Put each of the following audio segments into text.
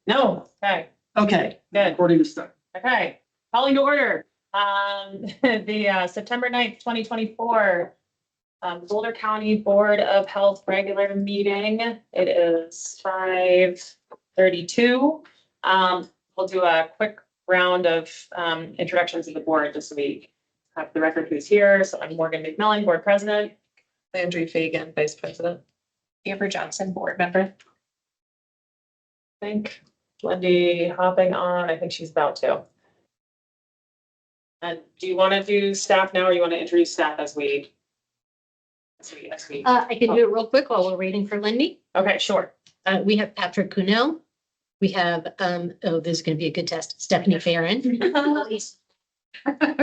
No. Okay. Okay. Good. Recording is stuck. Okay. Calling to order. The September 9th, 2024 Boulder County Board of Health regular meeting. It is 5:32. We'll do a quick round of introductions of the board this week. Have the record who's here. So I'm Morgan McMillan, board president. Landry Fagan, vice president. Amber Johnson, board member. I think Wendy hopping on. I think she's about to. And do you want to do staff now, or you want to introduce staff as we? I can do it real quick while we're waiting for Lindy. Okay, sure. We have Patrick Kuhnel. We have, oh, this is going to be a good test. Stephanie Farron.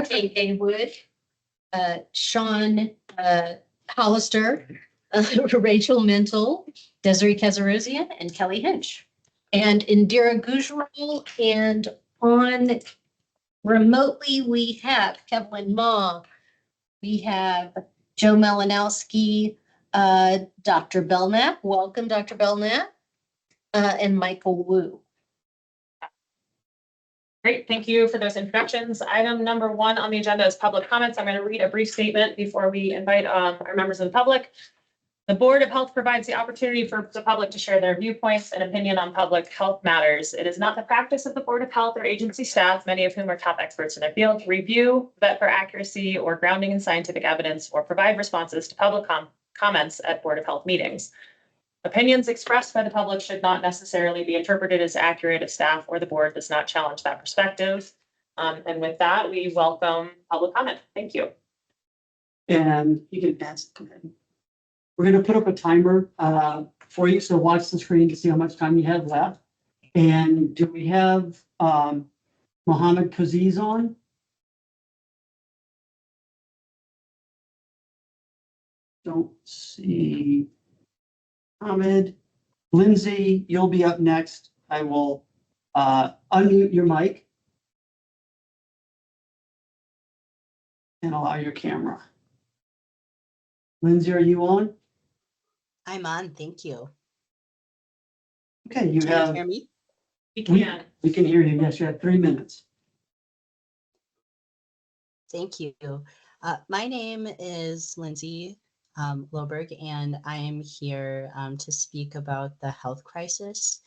Kay Wood. Sean Hollister. Rachel Mental. Desiree Kezarosian, and Kelly Hinch. And Indira Gujral, and on remotely we have Kevin Ma. We have Joe Malinowski, Dr. Belknap. Welcome, Dr. Belknap. And Michael Wu. Great, thank you for those introductions. Item number 1 on the agenda is public comments. I'm going to read a brief statement before we invite our members of the public. The Board of Health provides the opportunity for the public to share their viewpoints and opinion on public health matters. It is not the practice of the Board of Health or agency staff, many of whom are top experts in their field, to review, vet for accuracy or grounding in scientific evidence, or provide responses to public comments at Board of Health meetings. Opinions expressed by the public should not necessarily be interpreted as accurate if staff or the board does not challenge that perspective. And with that, we welcome public comment. Thank you. And you can pass. Go ahead. We're going to put up a timer for you. So watch the screen to see how much time you have left. And do we have Mohammed Kaziz on? Don't see Mohammed. Lindsay, you'll be up next. I will unmute your mic and allow your camera. Lindsay, are you on? I'm on, thank you. Okay, you Can have. you hear me? We can. We can hear you. Yes, you have 3 minutes. Thank you. My name is Lindsay Loberg, and I am here to speak about the health crisis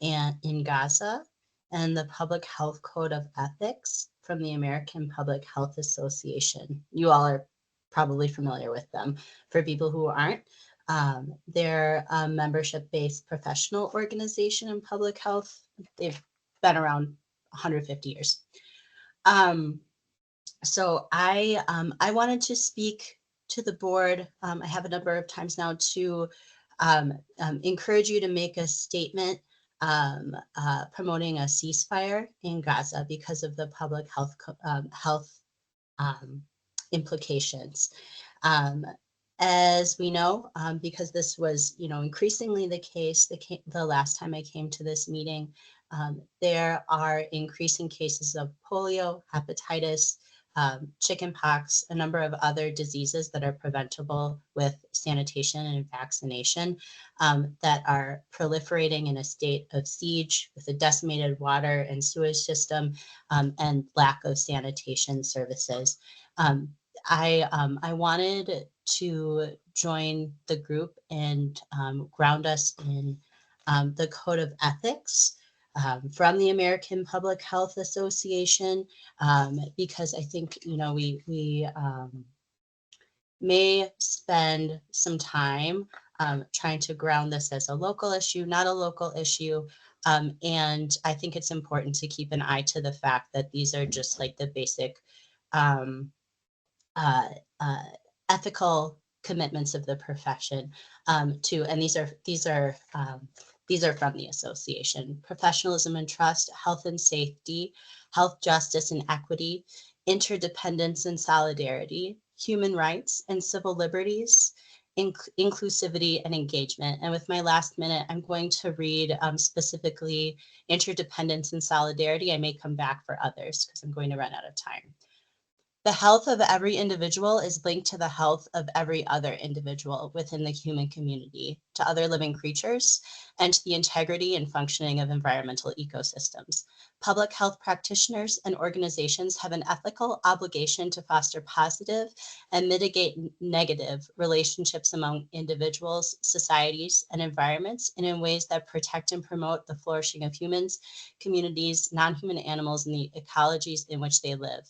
in Gaza and the Public Health Code of Ethics from the American Public Health Association. You all are probably familiar with them. For people who aren't, they're a membership-based professional organization in public health. They've been around 150 years. So I wanted to speak to the board. I have a number of times now to encourage you to make a statement promoting a ceasefire in Gaza because of the public health implications. As we know, because this was, increasingly the case, the last time I came to this meeting, there are increasing cases of polio, hepatitis, chickenpox, a number of other diseases that are preventable with sanitation and vaccination that are proliferating in a state of siege with a decimated water and sewage system and lack of sanitation services. I wanted to join the group and ground us in the Code of Ethics from the American Public Health Association, because I think, we may spend some time trying to ground this as a local issue, not a local issue. And I think it's important to keep an eye to the fact that these are just like the basic ethical commitments of the profession and these are from the association: professionalism and trust, health and safety, health justice and equity, interdependence and solidarity, human rights and civil liberties, inclusivity and engagement. And with my last minute, I'm going to read specifically interdependence and solidarity. I may come back for others because I'm going to run out of time. The health of every individual is linked to the health of every other individual within the human community, to other living creatures, and to the integrity and functioning of environmental ecosystems. Public health practitioners and organizations have an ethical obligation to foster positive and mitigate negative relationships among individuals, societies, and environments, and in ways that protect and promote the flourishing of humans, communities, non-human animals, and the ecologies in which they live.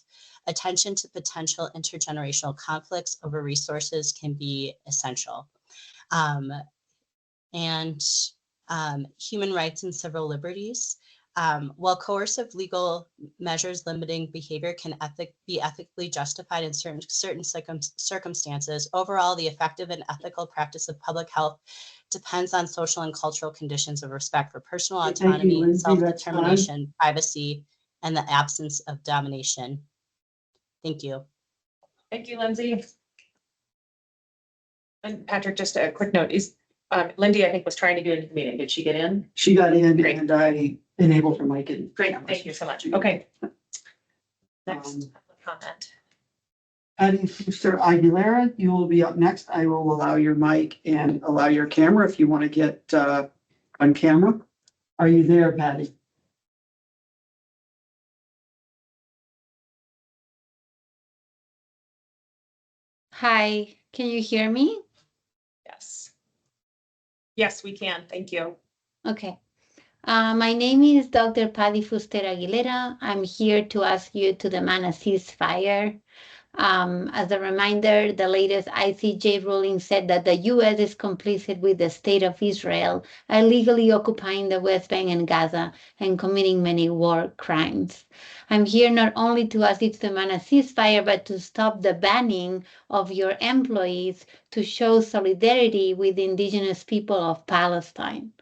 Attention to potential intergenerational conflicts over resources can be essential. Human rights and civil liberties. While coercive legal measures limiting behavior can be ethically justified in certain circumstances, overall, the effective and ethical practice of public health depends on social and cultural conditions of respect for personal Thank you, autonomy, Lindsay. That's time. self-determination, privacy, and the absence of domination. Thank you. Thank you, Lindsay. And Patrick, just a quick note, is Lindy, I think, was trying to get into the meeting. Did she get in? She got in Great. and I enabled her mic and. Great, thank you so much. Okay. Um, Next comment. Patty Fuster Aguilera, you will be up next. I will allow your mic and allow your camera if you want to get on camera. Are you there, Patty? Hi, can you hear me? Yes. Yes, we can. Thank you. Okay. My name is Dr. Patty Fuster Aguilera. I'm here to ask you to demand a ceasefire. As a reminder, the latest ICJ ruling said that the U.S. is complicit with the state of Israel, illegally occupying the West Bank and Gaza and committing many war crimes. I'm here not only to ask you to demand a ceasefire, but to stop the banning of your employees to show solidarity with the indigenous people of Palestine.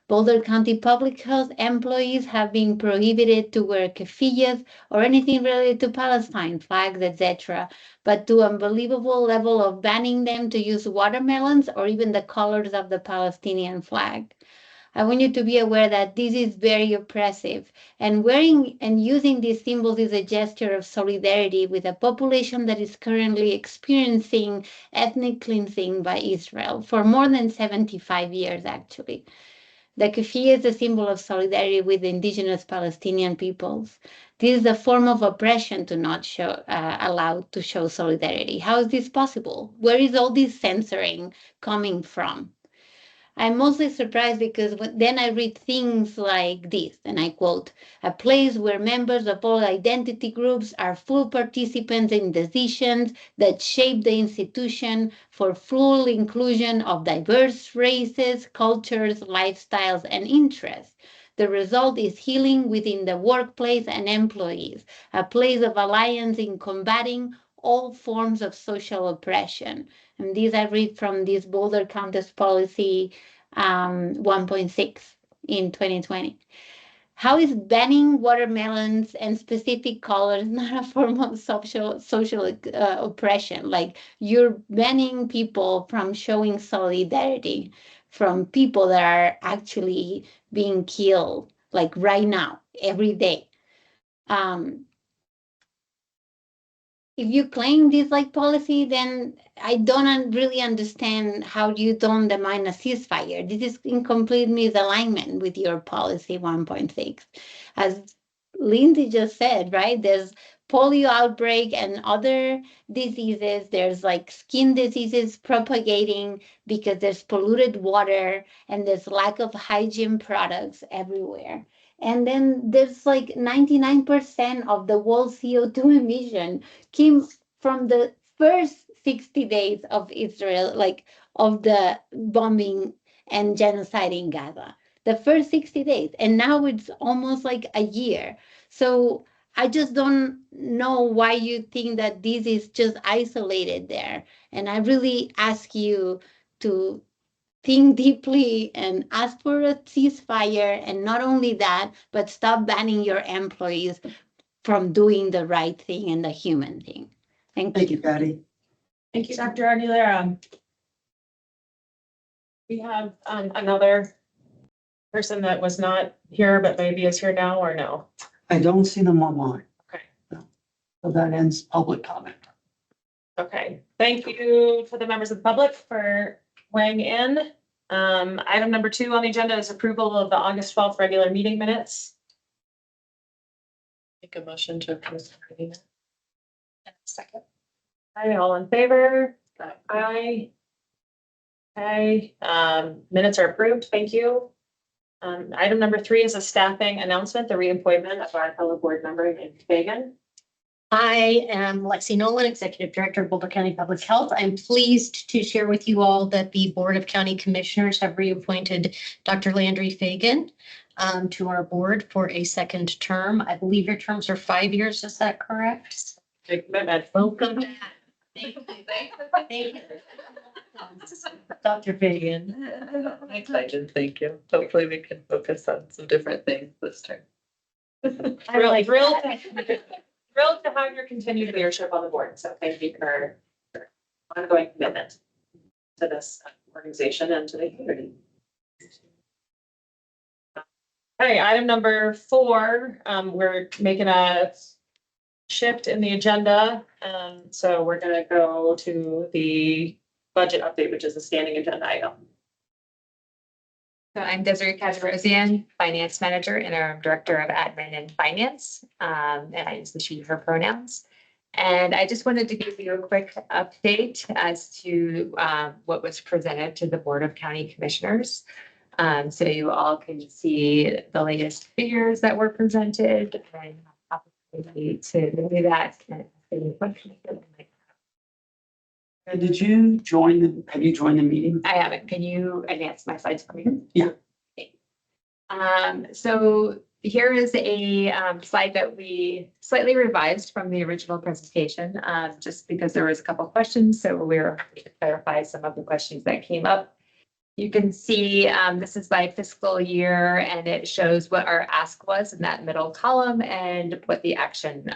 Boulder County Public Health employees have been prohibited to wear keffiyehs or anything related to Palestine, flags, etc., but to an unbelievable level of banning them to use watermelons or even the colors of the Palestinian flag. I want you to be aware that this is very oppressive, and wearing and using these symbols is a gesture of solidarity with a population that is currently experiencing ethnic cleansing by Israel for more than 75 years, actually. The keffiyeh is a symbol of solidarity with the indigenous Palestinian peoples. This is a form of oppression to not show, allowed to show solidarity. How is this possible? Where is all this censoring coming from? I'm mostly surprised because then I read things like this, and I quote, a place where members of all identity groups are full participants in decisions that shape the institution for full inclusion of diverse races, cultures, lifestyles, and interests. The result is healing within the workplace and employees, a place of alliance in combating all forms of social oppression. And these I read from this Boulder County's policy 1.6 in 2020. How is banning watermelons and specific colors not a form of social oppression? Like you're banning people from showing solidarity from people that are actually being killed, like right now, every day. If you claim this like policy, then I don't really understand how you don't demand a ceasefire. This is in complete misalignment with your policy 1.6. As Lindsay just said, right? There's polio outbreak and other diseases. There's like skin diseases propagating because there's polluted water and there's lack of hygiene products everywhere. And then there's like 99% of the world CO2 emission came from the first 60 days of Israel, like of the bombing and genocide in Gaza. The first 60 days. And now it's almost like a year. So I just don't know why you think that this is just isolated there. And I really ask you to think deeply and ask for a ceasefire. And not only that, but stop banning your employees from doing the right thing and the human thing. Thank you, Patty. Thank you, Dr. Aguilera. We have another person that was not here, but maybe is here now or no? I don't see them online. Okay. No. So that ends public comment. Okay, thank you to the members of the public for weighing in. Item number 2 on the agenda is approval of the August 12th regular meeting minutes. Make a motion to approve. the meeting. Second. Hi, all in favor? Aye. Okay, minutes are approved. Thank you. Item number 3 is a staffing announcement, the reappointment of our fellow board member named Fagan. I am Lexi Nolan, Executive Director of Boulder County Public Health. I'm pleased to share with you all that the Board of County Commissioners have reappointed Dr. Landry Fagan to our board for a second term. I believe your terms are 5 years. Is that correct? Big commitment. Welcome back. Thank you. Thank you. Dr. Fagan. I'm excited, thank you. Hopefully we can focus on some different things this term. I like Thrilled that. thrilled to have your continued leadership on the board. So thank you for ongoing commitment to this organization and to the community. Okay, item number 4, we're making a shift in the agenda. So we're gonna go to the budget update, which is a standing agenda item. So I'm Desiree Kajarosian, Finance Manager, Interim Director of Admin and Finance, and I use the she, her pronouns. And I just wanted to give you a quick update as to what was presented to the Board of County Commissioners. So you all can see the latest figures that were presented and opportunity to do that. And any questions that you might And did you join have you joined the meeting? I haven't. Can you advance my slides for me? Yeah. Okay. So here is a slide that we slightly revised from the original presentation, just because there was a couple of questions. So we were to clarify some of the questions that came up. You can see this is by fiscal year, and it shows what our ask was in that middle column and what the action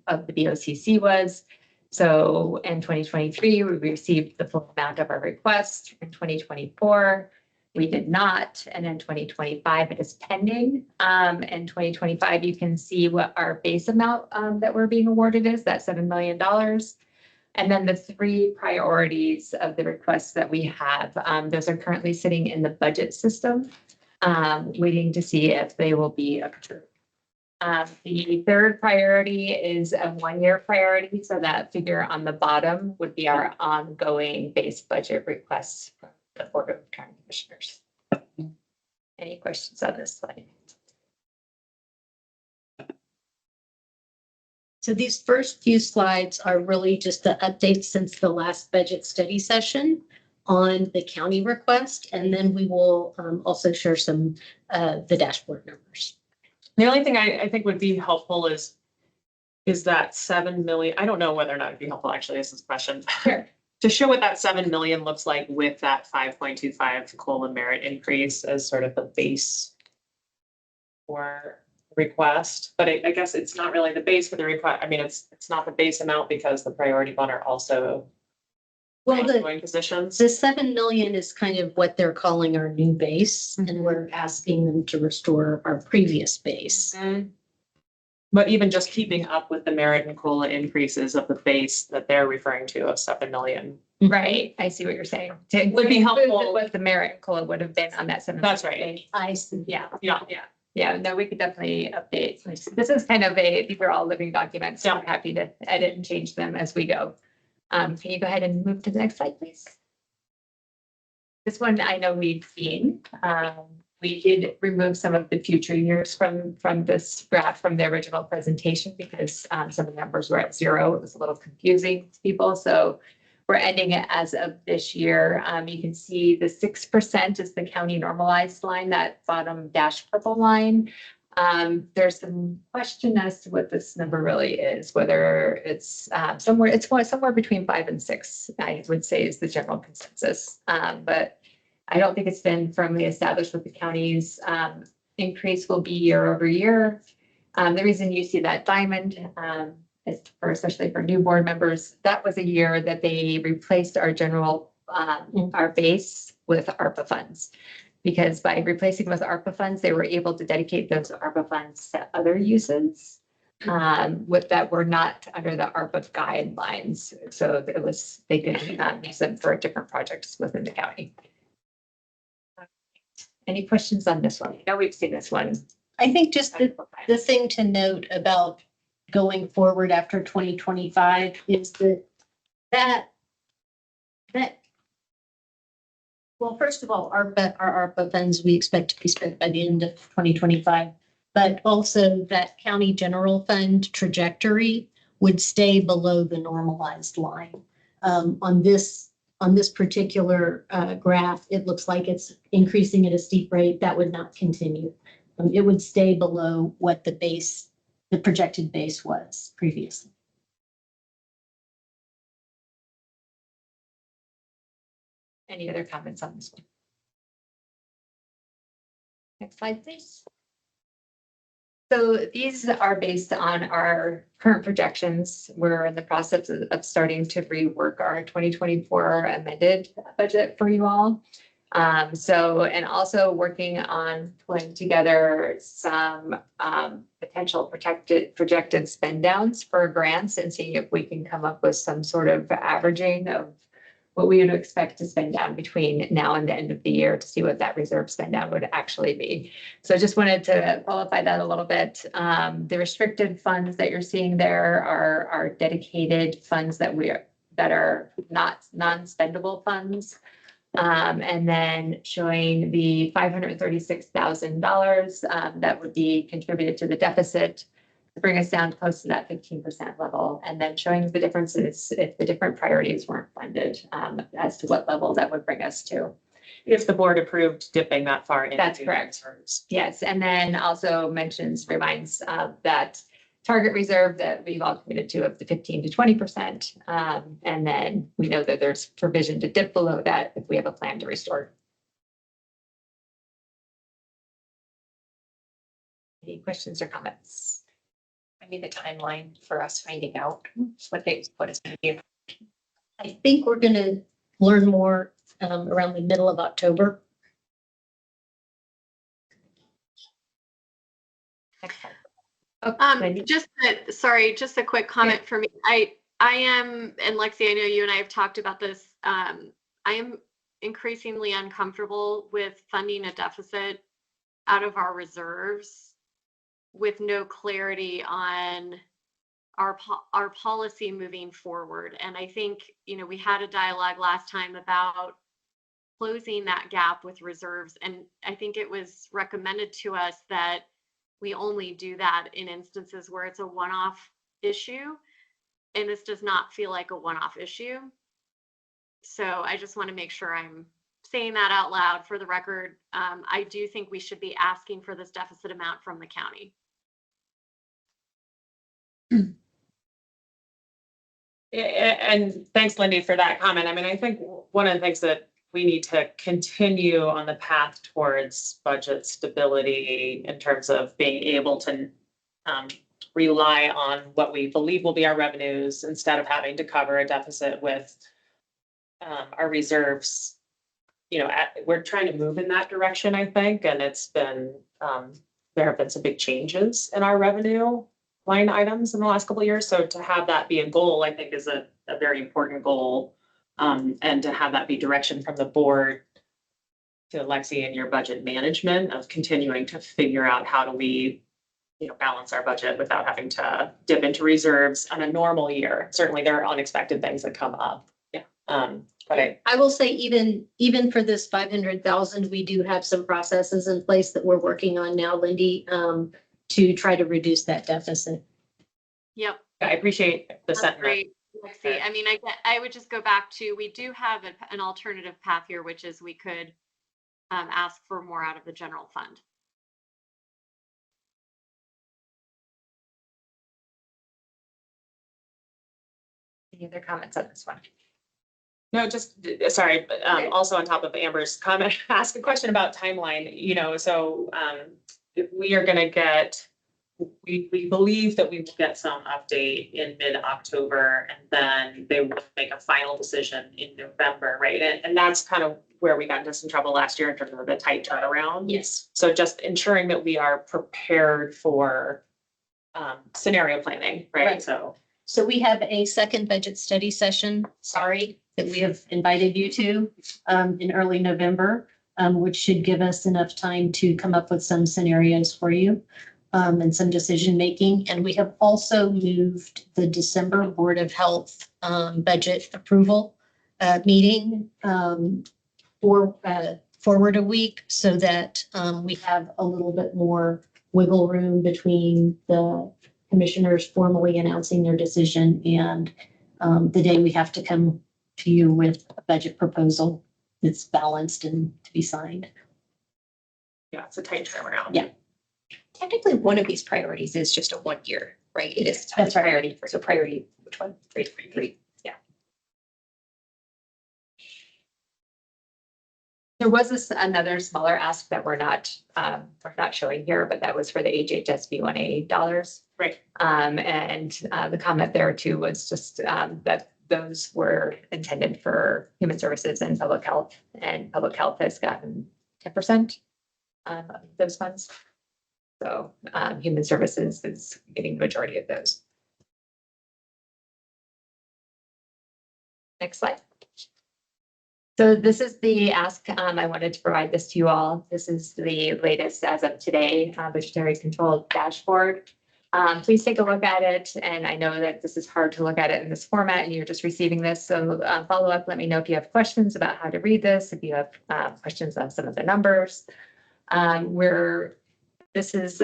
of the BOCC was. So in 2023, we received the full amount of our request. In 2024, we did not. And in 2025, it is pending. In 2025, you can see what our base amount that we're being awarded is, that $7 million. And then the 3 priorities of the requests that we have, those are currently sitting in the budget system, waiting to see if they will be approved. The 3rd priority is a 1-year priority. So that figure on the bottom would be our ongoing base budget requests from the Board of County Commissioners. Any questions on this slide? So these first few slides are really just the updates since the last budget study session on the county request. And then we will also share some the dashboard numbers. The only thing I think would be helpful is that 7 million. I don't know whether or not it'd be helpful, actually, is this question. Sure. To show what that 7 million looks like with that 5.25 COLA merit increase as sort of the base for request. But I guess it's not really the base for the request. I mean, it's not the base amount because the priority one are also Well, ongoing positions. the 7 million is kind of what they're calling our new base, and we're asking them to restore our previous base. But even just keeping up with the merit and COLA increases of the base that they're referring to of 7 million. Right, I see what you're saying. Would be helpful. What the merit and COLA would have been on that 7. That's right. I see. Yeah, Yeah. yeah, no, we could definitely update. This is kind of these are all living documents. So I'm happy to edit and change them as we go. Can you go ahead and move to the next slide, please? This one I know we've seen. We did remove some of the future years from this graph from the original presentation because some of the numbers were at 0. It was a little confusing to people. So we're ending it as of this year. You can see the 6% is the county normalized line, that bottom dash purple line. There's some question as to what this number really is, whether it's somewhere between 5 and 6, I would say is the general consensus. But I don't think it's been firmly established what the county's increase will be year over year. The reason you see that diamond is especially for new board members, that was a year that they replaced our general, our base with ARPA funds. Because by replacing with ARPA funds, they were able to dedicate those ARPA funds to other uses. with that were not under the ARPA guidelines. So they could use them for different projects within the county. Any questions on this one? I know we've seen this one. I think just the thing to note about going forward after 2025 is that well, first of all, our ARPA funds, we expect to be spent by the end of 2025, but also that county general fund trajectory would stay below the normalized line. On this particular graph, it looks like it's increasing at a steep rate. That would not continue. It would stay below what the projected base was previously. Any other comments on this one? Next slide, please. So these are based on our current projections. We're in the process of starting to rework our 2024 amended budget for you all. And also working on pulling together some potential projected spend downs for grants and seeing if we can come up with some sort of averaging of what we would expect to spend down between now and the end of the year to see what that reserve spend down would actually be. So I just wanted to qualify that a little bit. The restricted funds that you're seeing there are dedicated funds that are not non-spendable funds. And then showing the $536,000 that would be contributed to the deficit to bring us down close to that 15% level, and then showing the differences if the different priorities weren't funded as to what level that would bring us to. If the board approved dipping that far into. That's correct. Yes, and then also reminds that target reserve that we've all committed to of the 15 to 20%. And then we know that there's provision to dip below that if we have a plan to restore. Any questions or comments? I need the timeline for us finding out what it's going to be. I think we're going to learn more around the middle of October. Next slide. Just a quick comment for me. I am, and Lexi, I know you and I have talked about this. I am increasingly uncomfortable with funding a deficit out of our reserves with no clarity on our policy moving forward. And I think, we had a dialogue last time about closing that gap with reserves. And I think it was recommended to us that we only do that in instances where it's a one-off issue. And this does not feel like a one-off issue. So I just want to make sure I'm saying that out loud for the record. I do think we should be asking for this deficit amount from the county. And thanks, Lindy, for that comment. I mean, I think one of the things that we need to continue on the path towards budget stability in terms of being able to rely on what we believe will be our revenues instead of having to cover a deficit with our reserves. We're trying to move in that direction, I think, and it's been, there have been some big changes in our revenue line items in the last couple of years. So to have that be a goal, I think is a very important goal. And to have that be direction from the board to Lexi and your budget management of continuing to figure out how do we, balance our budget without having to dip into reserves on a normal year. Certainly there are unexpected things that come up. Yeah. But I will say even for this 500,000, we do have some processes in place that we're working on now, Lindy, to try to reduce that deficit. Yep. I appreciate the That's sentiment. great. Lexi. I mean, I would just go back to, we do have an alternative path here, which is we could ask for more out of the general fund. Any other comments on this one? No, just, sorry, but also on top of Amber's comment, ask a question about timeline, so we are gonna get, we believe that we will get some update in mid-October, and then they will make a final decision in November, right? And that's kind of where we got into some trouble last year in terms of the tight turnaround. Yes. So just ensuring that we are prepared for scenario planning, right? Right. So we have a second budget study session, sorry, that we have invited you to in early November, which should give us enough time to come up with some scenarios for you and some decision making. And we have also moved the December Board of Health budget approval meeting forward a week so that we have a little bit more wiggle room between the commissioners formally announcing their decision and the day we have to come to you with a budget proposal that's balanced and to be signed. Yeah, it's a tight turnaround. Yeah. Technically, one of these priorities is just a 1 year, right? It is That's right. priority. So priority, which one? Three. Yeah. There was another smaller ask that we're not showing here, but that was for the HHSB 1A dollars. Right. And the comment there too was just that those were intended for human services and public health has gotten 10% of those funds. So human services is getting the majority of those. Next slide. So this is the ask. I wanted to provide this to you all. This is the latest as of today, budgetary control dashboard. Please take a look at it. And I know that this is hard to look at it in this format and you're just receiving this. So follow up, let me know if you have questions about how to read this, if you have questions on some of the numbers. This is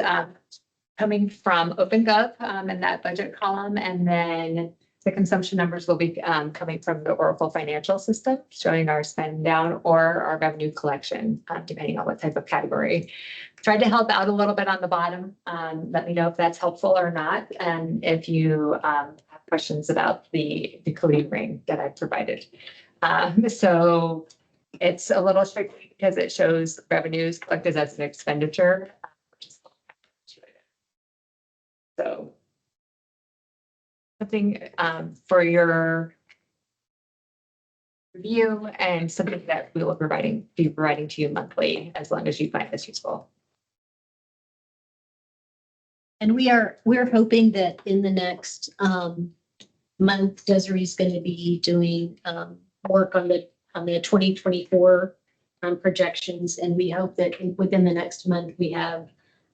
coming from OpenGov in that budget column, and then the consumption numbers will be coming from the Oracle financial system, showing our spend down or our revenue collection, depending on what type of category. Tried to help out a little bit on the bottom. Let me know if that's helpful or not, and if you have questions about the decoding ring that I provided. So it's a little tricky because it shows revenues collected as an expenditure. So something for your review and something that we will be providing to you monthly as long as you find this useful. And we're hoping that in the next month, Desiree's going to be doing work on the 2024 projections, and we hope that within the next month we have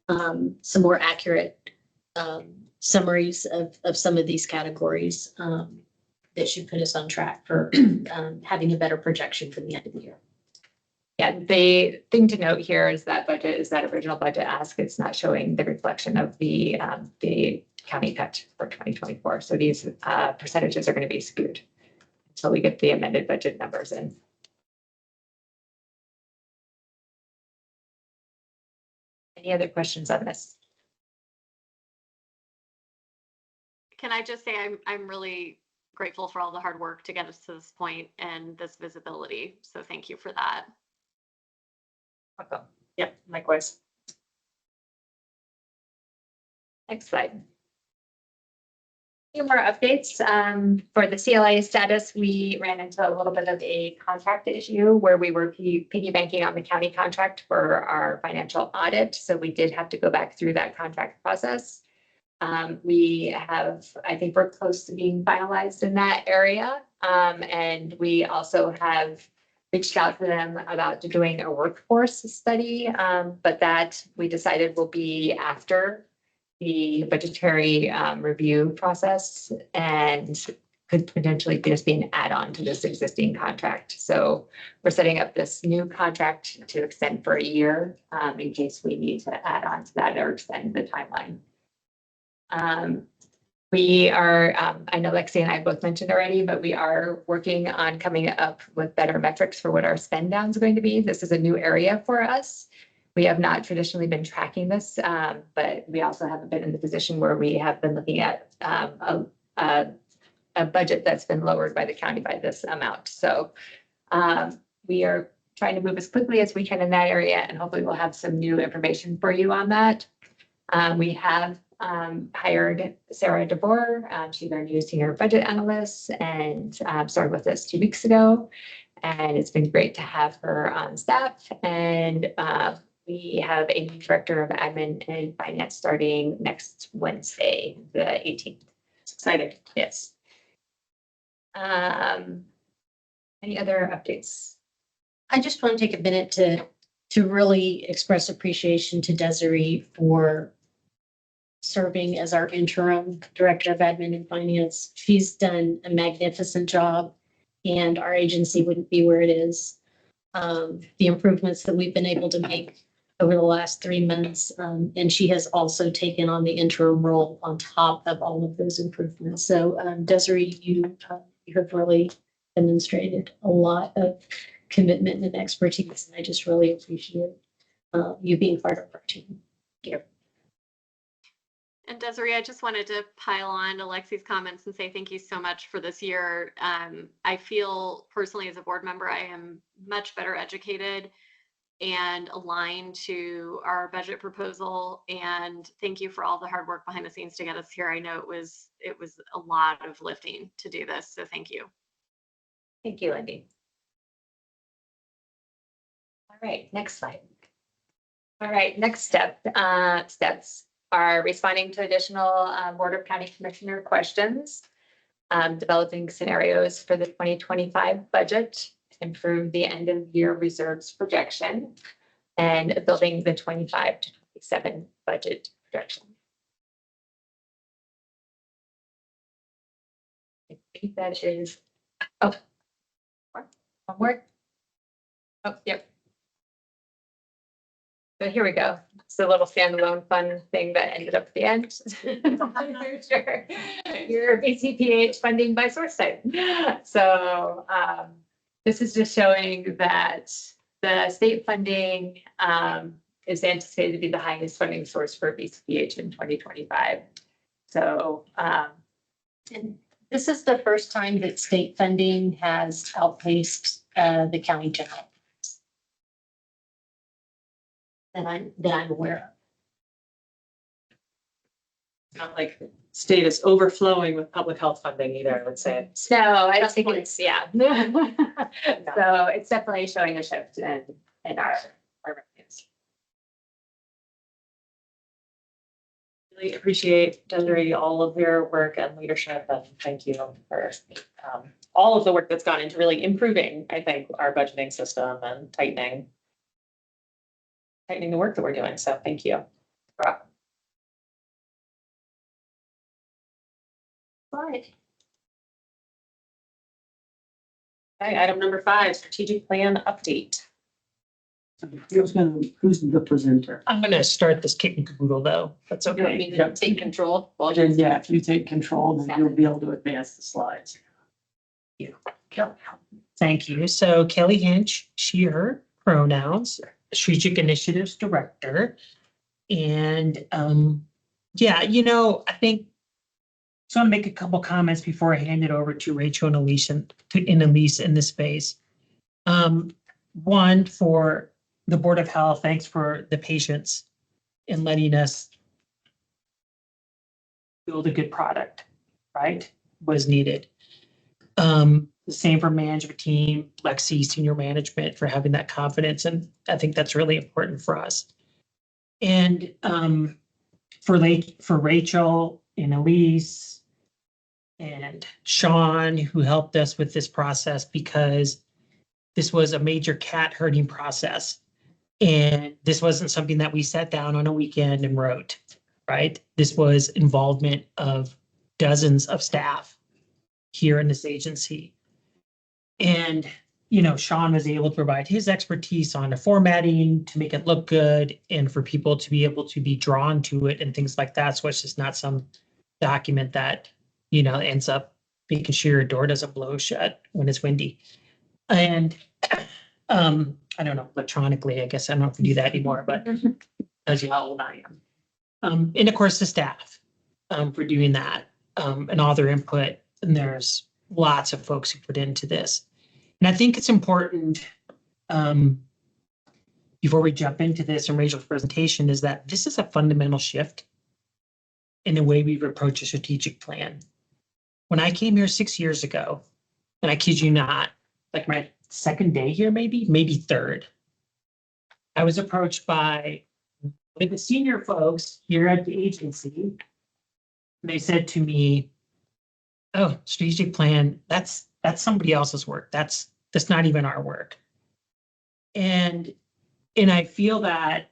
some more accurate summaries of some of these categories that should put us on track for having a better projection for the end of the year. Yeah, the thing to note here is that budget is that original budget ask. It's not showing the reflection of the county cut for 2024. So these percentages are going to be skewed until we get the amended budget numbers in. Any other questions on this? Can I just say I'm really grateful for all the hard work to get us to this point and this visibility. So thank you for that. Welcome. Yep, likewise. Next slide. A few more updates. For the CLA status, we ran into a little bit of a contract issue where we were piggy banking on the county contract for our financial audit. So we did have to go back through that contract process. I think we're close to being finalized in that area. And we also have reached out to them about doing a workforce study, but that we decided will be after the budgetary review process and could potentially just be an add-on to this existing contract. So we're setting up this new contract to extend for a year in case we need to add on to that or extend the timeline. We are, I know Lexi and I both mentioned already, but we are working on coming up with better metrics for what our spend down is going to be. This is a new area for us. We have not traditionally been tracking this, but we also haven't been in the position where we have been looking at a budget that's been lowered by the county by this amount. So we are trying to move as quickly as we can in that area, and hopefully we'll have some new information for you on that. We have hired Sarah DeBoer. She's our new senior budget analyst and started with us 2 weeks ago. And it's been great to have her on staff. And we have a new director of admin and finance starting next Wednesday, the 18th. It's exciting. Yes. Any other updates? I just want to take a minute to really express appreciation to Desiree for serving as our interim director of admin and finance. She's done a magnificent job and our agency wouldn't be where it is. The improvements that we've been able to make over the last 3 months. And she has also taken on the interim role on top of all of those improvements. So Desiree, you have really demonstrated a lot of commitment and expertise. And I just really appreciate you being part of our team. Thank you. And Desiree, I just wanted to pile on Alexi's comments and say thank you so much for this year. I feel personally as a board member, I am much better educated and aligned to our budget proposal. And thank you for all the hard work behind the scenes to get us here. I know it was a lot of lifting to do this. So thank you. Thank you, Lindy. All right, next slide. All right, next steps are responding to additional Board of County Commissioner questions, developing scenarios for the 2025 budget, improve the end of year reserves projection, and building the 25 to 27 budget projection. I think that is, oh, one more. Oh, yep. So here we go. It's a little standalone fun thing that ended up at the end. Sure. Your BCPH funding by source type. So this is just showing that the state funding is anticipated to be the highest funding source for BCPH in 2025. So And this is the first time that state funding has outpaced the county general that I'm aware Not like state is overflowing with public health funding either, I would say. no, I don't think it's, yeah. So it's definitely showing a shift in our revenues. Really appreciate, Desiree, all of your work and leadership, and thank you for all of the work that's gone into really improving, I think, our budgeting system and tightening the work that we're doing. So thank you. Slide. Okay, item number 5, strategic plan update. Who's the presenter? I'm gonna start this kit and caboodle though. That's of. You want okay. me to take control? Well, then, yeah, if you take control, then you'll be able to advance the slides. Thank you. So Kelly Hinch, she, her pronouns, Strategic Initiatives Director. And yeah, I think so I'll make a couple comments before I hand it over to Rachel and Elise in this space. One, for the Board of Health, thanks for the patience in letting us build a good product, right? Was needed. The same for management team, Lexi, senior management, for having that confidence. And I think that's really important for us. And for Rachel and Elise and Sean, who helped us with this process, because this was a major cat herding process. And this wasn't something that we sat down on a weekend and wrote, right? This was involvement of dozens of staff here in this agency. And, Sean was able to provide his expertise on the formatting to make it look good and for people to be able to be drawn to it and things like that. So it's just not some document that, ends up making sure your door doesn't blow shut when it's windy. And I don't know, electronically, I guess I don't know if we do that anymore, but as you how old I am. And of course, the staff for doing that and all their input. And there's lots of folks who put into this. And I think it's important before we jump into this and Rachel's presentation is that this is a fundamental shift in the way we've approached a strategic plan. When I came here 6 years ago, and I kid you not, like my second day here, maybe third, I was approached by one of the senior folks here at the agency. They said to me, "Oh, strategic plan, that's somebody else's work. That's not even our work." And I feel that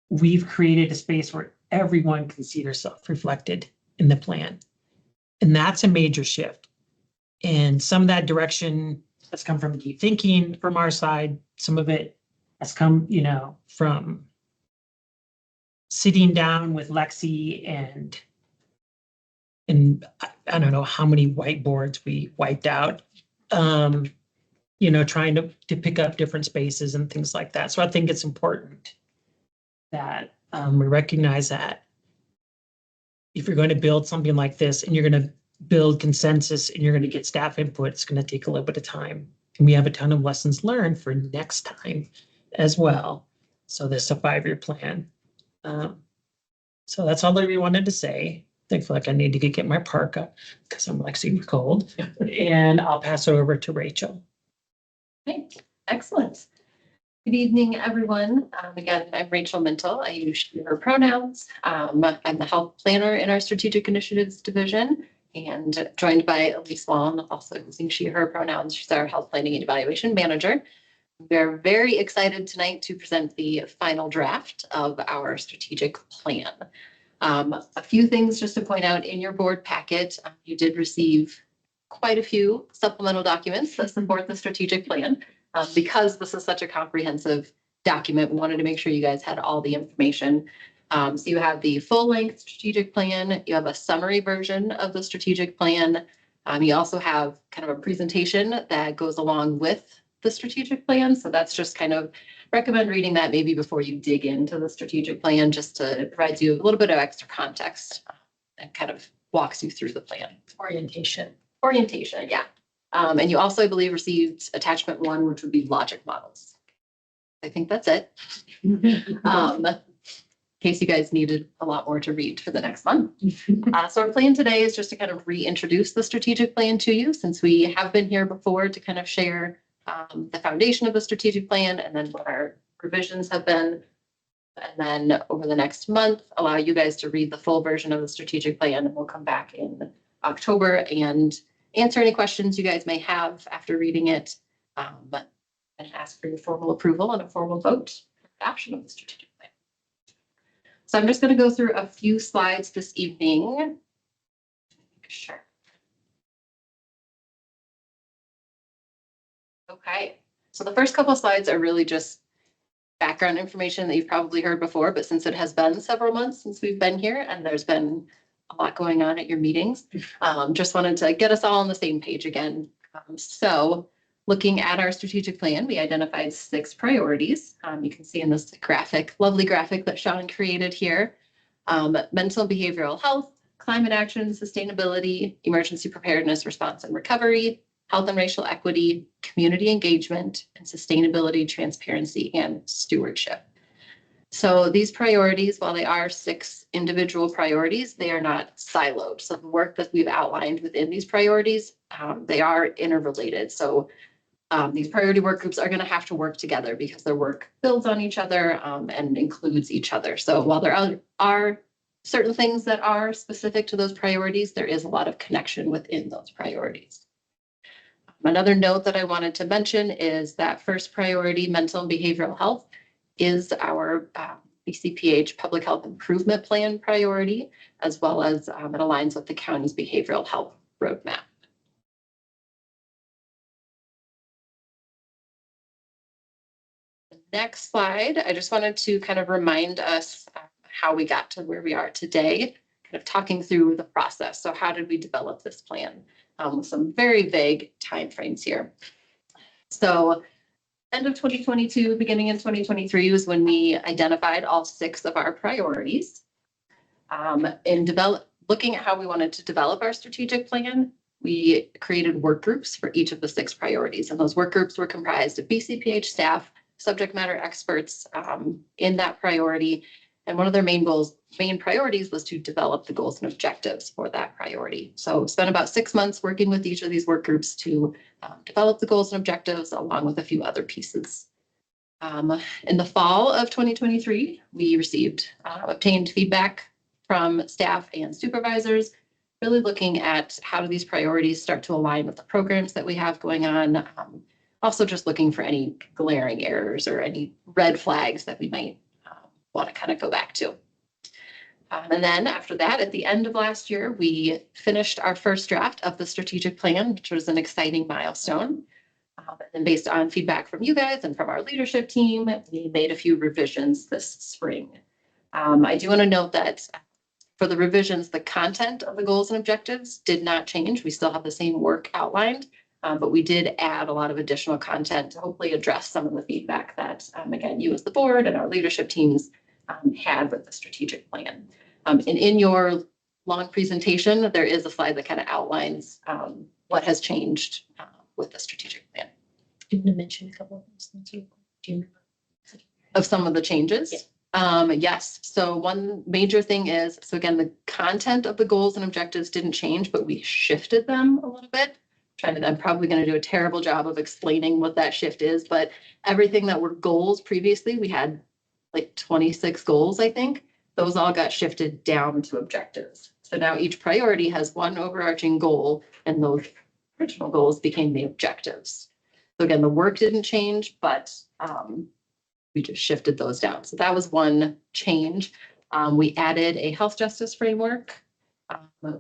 we've created a space where everyone can see themselves reflected in the plan. And that's a major shift. And some of that direction has come from deep thinking from our side. Some of it has come, from sitting down with Lexi and I don't know how many whiteboards we wiped out, trying to pick up different spaces and things like that. So I think it's important that we recognize that if you're going to build something like this and you're going to build consensus and you're going to get staff input, it's going to take a little bit of time. And we have a ton of lessons learned for next time as well. So this is a 5-year plan. So that's all I really wanted to say. I feel like I need to get my parka because I'm like super cold. And I'll pass it over to Rachel. Okay, excellent. Good evening, everyone. Again, I'm Rachel Mintle. I use she, her pronouns. I'm the health planner in our strategic initiatives division and joined by Elise Wong, also using she, her pronouns. She's our health planning and evaluation manager. We're very excited tonight to present the final draft of our strategic plan. A few things just to point out in your board packet, you did receive quite a few supplemental documents that support the strategic plan. Because this is such a comprehensive document, we wanted to make sure you guys had all the information. So you have the full-length strategic plan, you have a summary version of the strategic plan. You also have kind of a presentation that goes along with the strategic plan. So that's just kind of recommend reading that maybe before you dig into the strategic plan, just to provide you a little bit of extra context and kind of walks you through the plan. Orientation, yeah. And you also, I believe, received attachment 1, which would be logic models. I think that's it. In case you guys needed a lot more to read for the next month. So our plan today is just to kind of reintroduce the strategic plan to you, since we have been here before to kind of share the foundation of the strategic plan and then what our revisions have been. And then over the next month, allow you guys to read the full version of the strategic plan, and we'll come back in October and answer any questions you guys may have after reading it, and ask for your formal approval and a formal vote for adoption of the strategic plan. So I'm just going to go through a few slides this evening. Sure. Okay, so the first couple of slides are really just background information that you've probably heard before, but since it has been several months since we've been here and there's been a lot going on at your meetings, just wanted to get us all on the same page again. So looking at our strategic plan, we identified 6 priorities. You can see in this graphic, lovely graphic that Sean created here, mental and behavioral health, climate action, sustainability, emergency preparedness, response and recovery, health and racial equity, community engagement, and sustainability, transparency, and stewardship. So these priorities, while they are 6 individual priorities, they are not siloed. So the work that we've outlined within these priorities, they are interrelated. So these priority work groups are going to have to work together because their work builds on each other and includes each other. So while there are certain things that are specific to those priorities, there is a lot of connection within those priorities. Another note that I wanted to mention is that first priority, mental and behavioral health, is our BCPH Public Health Improvement Plan priority, as well as it aligns with the county's behavioral health roadmap. The next slide, I just wanted to kind of remind us how we got to where we are today, kind of talking through the process. So how did we develop this plan? With some very vague timeframes here. So end of 2022, beginning in 2023 was when we identified all 6 of our priorities. Looking at how we wanted to develop our strategic plan, we created work groups for each of the 6 priorities. And those work groups were comprised of BCPH staff, subject matter experts in that priority. And one of their main priorities was to develop the goals and objectives for that priority. So spent about 6 months working with each of these work groups to develop the goals and objectives, along with a few other pieces. In the fall of 2023, we obtained feedback from staff and supervisors, really looking at how do these priorities start to align with the programs that we have going on. Also just looking for any glaring errors or any red flags that we might want to kind of go back to. And then after that, at the end of last year, we finished our first draft of the strategic plan, which was an exciting milestone. And based on feedback from you guys and from our leadership team, we made a few revisions this spring. I do want to note that for the revisions, the content of the goals and objectives did not change. We still have the same work outlined, but we did add a lot of additional content to hopefully address some of the feedback that, again, you as the board and our leadership teams had with the strategic plan. And in your long presentation, there is a slide that kind of outlines what has changed with the strategic plan. Do you want to mention a couple of those things? Do you remember? Of some of the changes? Yes. So one major thing is, so again, the content of the goals and objectives didn't change, but we shifted them a little bit. I'm probably going to do a terrible job of explaining what that shift is, but everything that were goals previously, we had like 26 goals, I think. Those all got shifted down to objectives. So now each priority has one overarching goal, and those original goals became the objectives. So again, the work didn't change, but we just shifted those down. So that was one change. We added a health justice framework.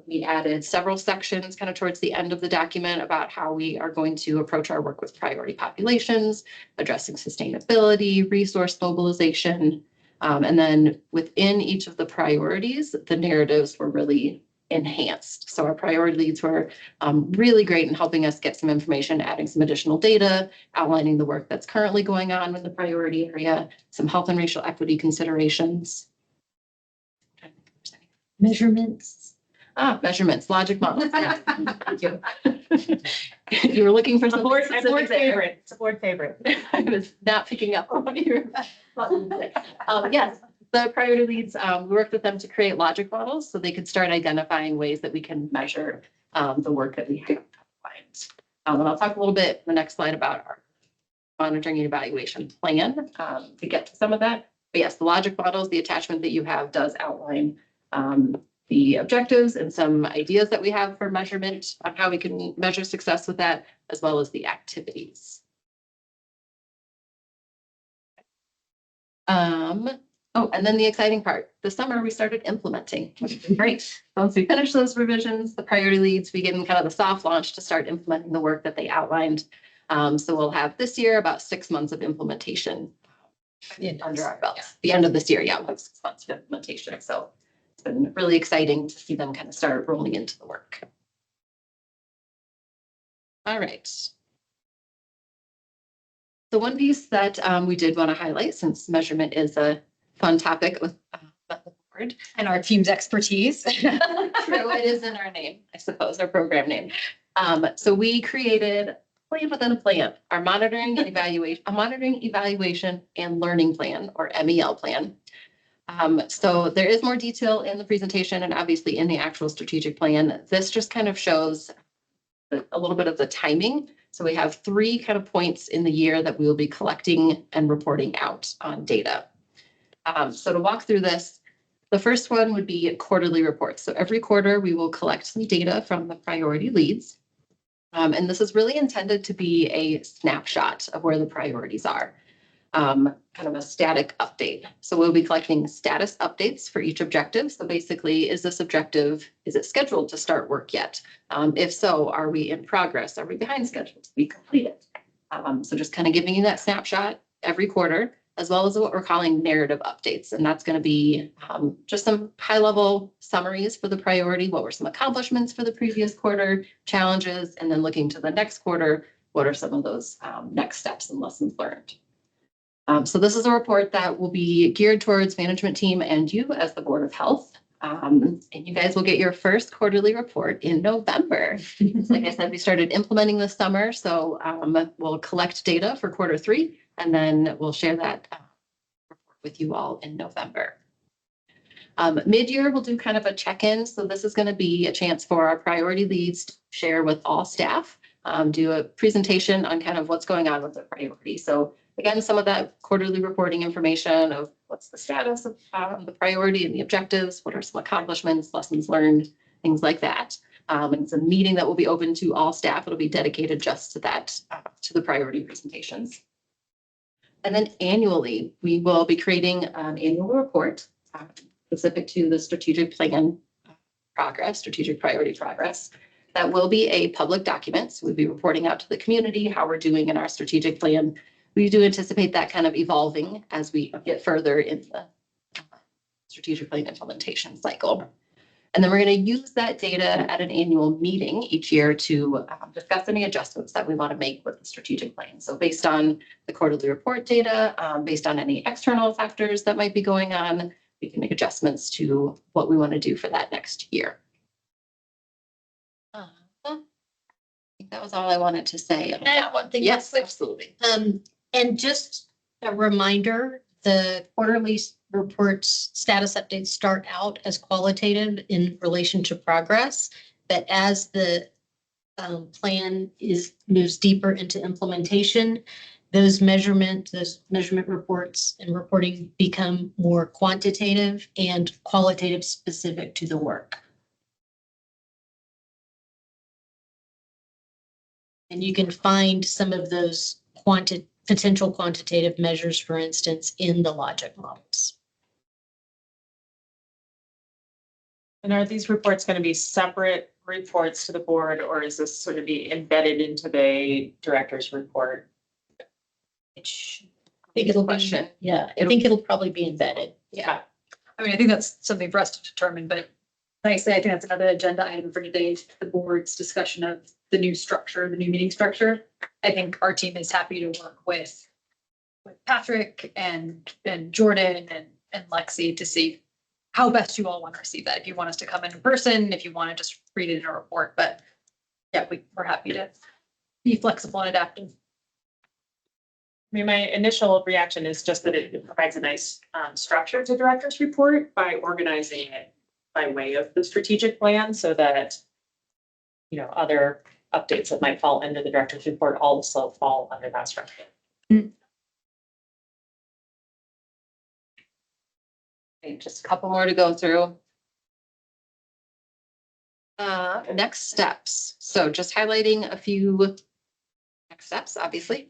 We added several sections kind of towards the end of the document about how we are going to approach our work with priority populations, addressing sustainability, resource mobilization. And then within each of the priorities, the narratives were really enhanced. So our priority leads were really great in helping us get some information, adding some additional data, outlining the work that's currently going on in the priority area, some health and racial equity considerations. Measurements. Measurements, logic models. Yeah. Thank you. You were looking for some Board favorite. It's a board favorite. I was not picking up on what you were. Yes, the priority leads, we worked with them to create logic models so they could start identifying ways that we can measure the work that we have outlined. And I'll talk a little bit in the next slide about our monitoring and evaluation plan to get to some of that. But yes, the logic models, the attachment that you have does outline the objectives and some ideas that we have for measurement on how we can measure success with that, as well as the activities. Oh, and then the exciting part, this summer we started implementing, which is great. Once we finish those revisions, the priority leads, we get in kind of the soft launch to start implementing the work that they outlined. So we'll have this year about 6 months of implementation under our belts. The end of this year, yeah, we'll have 6 months of implementation. So it's been really exciting to see them kind of start rolling into the work. All right. So one piece that we did want to highlight, since measurement is a fun topic with the board And our team's expertise. True, it is in our name, I suppose, our program name. So we created plan within a plan, our monitoring, evaluation, and learning plan, or MEL plan. So there is more detail in the presentation and obviously in the actual strategic plan. This just kind of shows a little bit of the timing. So we have 3 kind of points in the year that we will be collecting and reporting out on data. So to walk through this, the first one would be quarterly reports. So every quarter we will collect some data from the priority leads. And this is really intended to be a snapshot of where the priorities are, kind of a static update. So we'll be collecting status updates for each objective. So basically, is this objective, is it scheduled to start work yet? If so, are we in progress? Are we behind schedule to be completed? So just kind of giving you that snapshot every quarter, as well as what we're calling narrative updates. And that's going to be just some high-level summaries for the priority. What were some accomplishments for the previous quarter, challenges, and then looking to the next quarter, what are some of those next steps and lessons learned? So this is a report that will be geared towards management team and you as the Board of Health. And you guys will get your first quarterly report in November. Like I said, we started implementing this summer, so we'll collect data for quarter 3, and then we'll share that report with you all in November. Mid-year, we'll do kind of a check-in. So this is going to be a chance for our priority leads to share with all staff, do a presentation on kind of what's going on with the priority. So again, some of that quarterly reporting information of what's the status of the priority and the objectives, what are some accomplishments, lessons learned, things like that. And it's a meeting that will be open to all staff. It'll be dedicated just to that, to the priority presentations. And then annually, we will be creating an annual report specific to the strategic plan progress, strategic priority progress. That will be a public document. So we'll be reporting out to the community how we're doing in our strategic plan. We do anticipate that kind of evolving as we get further in the strategic plan implementation cycle. And then we're going to use that data at an annual meeting each year to discuss any adjustments that we want to make with the strategic plan. So based on the quarterly report data, based on any external factors that might be going on, we can make adjustments to what we want to do for that next year. I think that was all I wanted to say. Can I add one thing? Yes, absolutely. And just a reminder, the quarterly reports status updates start out as qualitative in relation to progress, but as the plan moves deeper into implementation, those measurement reports and reporting become more quantitative and qualitative specific to the work. And you can find some of those potential quantitative measures, for instance, in the logic models. And are these reports going to be separate reports to the board, or is this sort of be embedded into the director's report? I think it'll be, yeah, I think it'll probably be embedded. Yeah. I mean, I think that's something for us to determine, but like I say, I think that's another agenda item for today, the board's discussion of the new structure, the new meeting structure. I think our team is happy to work with Patrick and Jordan and Lexi to see how best you all want to receive that. If you want us to come in person, if you want to just read it in a report, but yeah, we're happy to be flexible and adaptive. I mean, my initial reaction is just that it provides a nice structure to director's report by organizing it by way of the strategic plan so that, you know, other updates that might fall into the director's report also fall under that structure. Okay, just a couple more to go through. Next steps. So just highlighting a few next steps, obviously.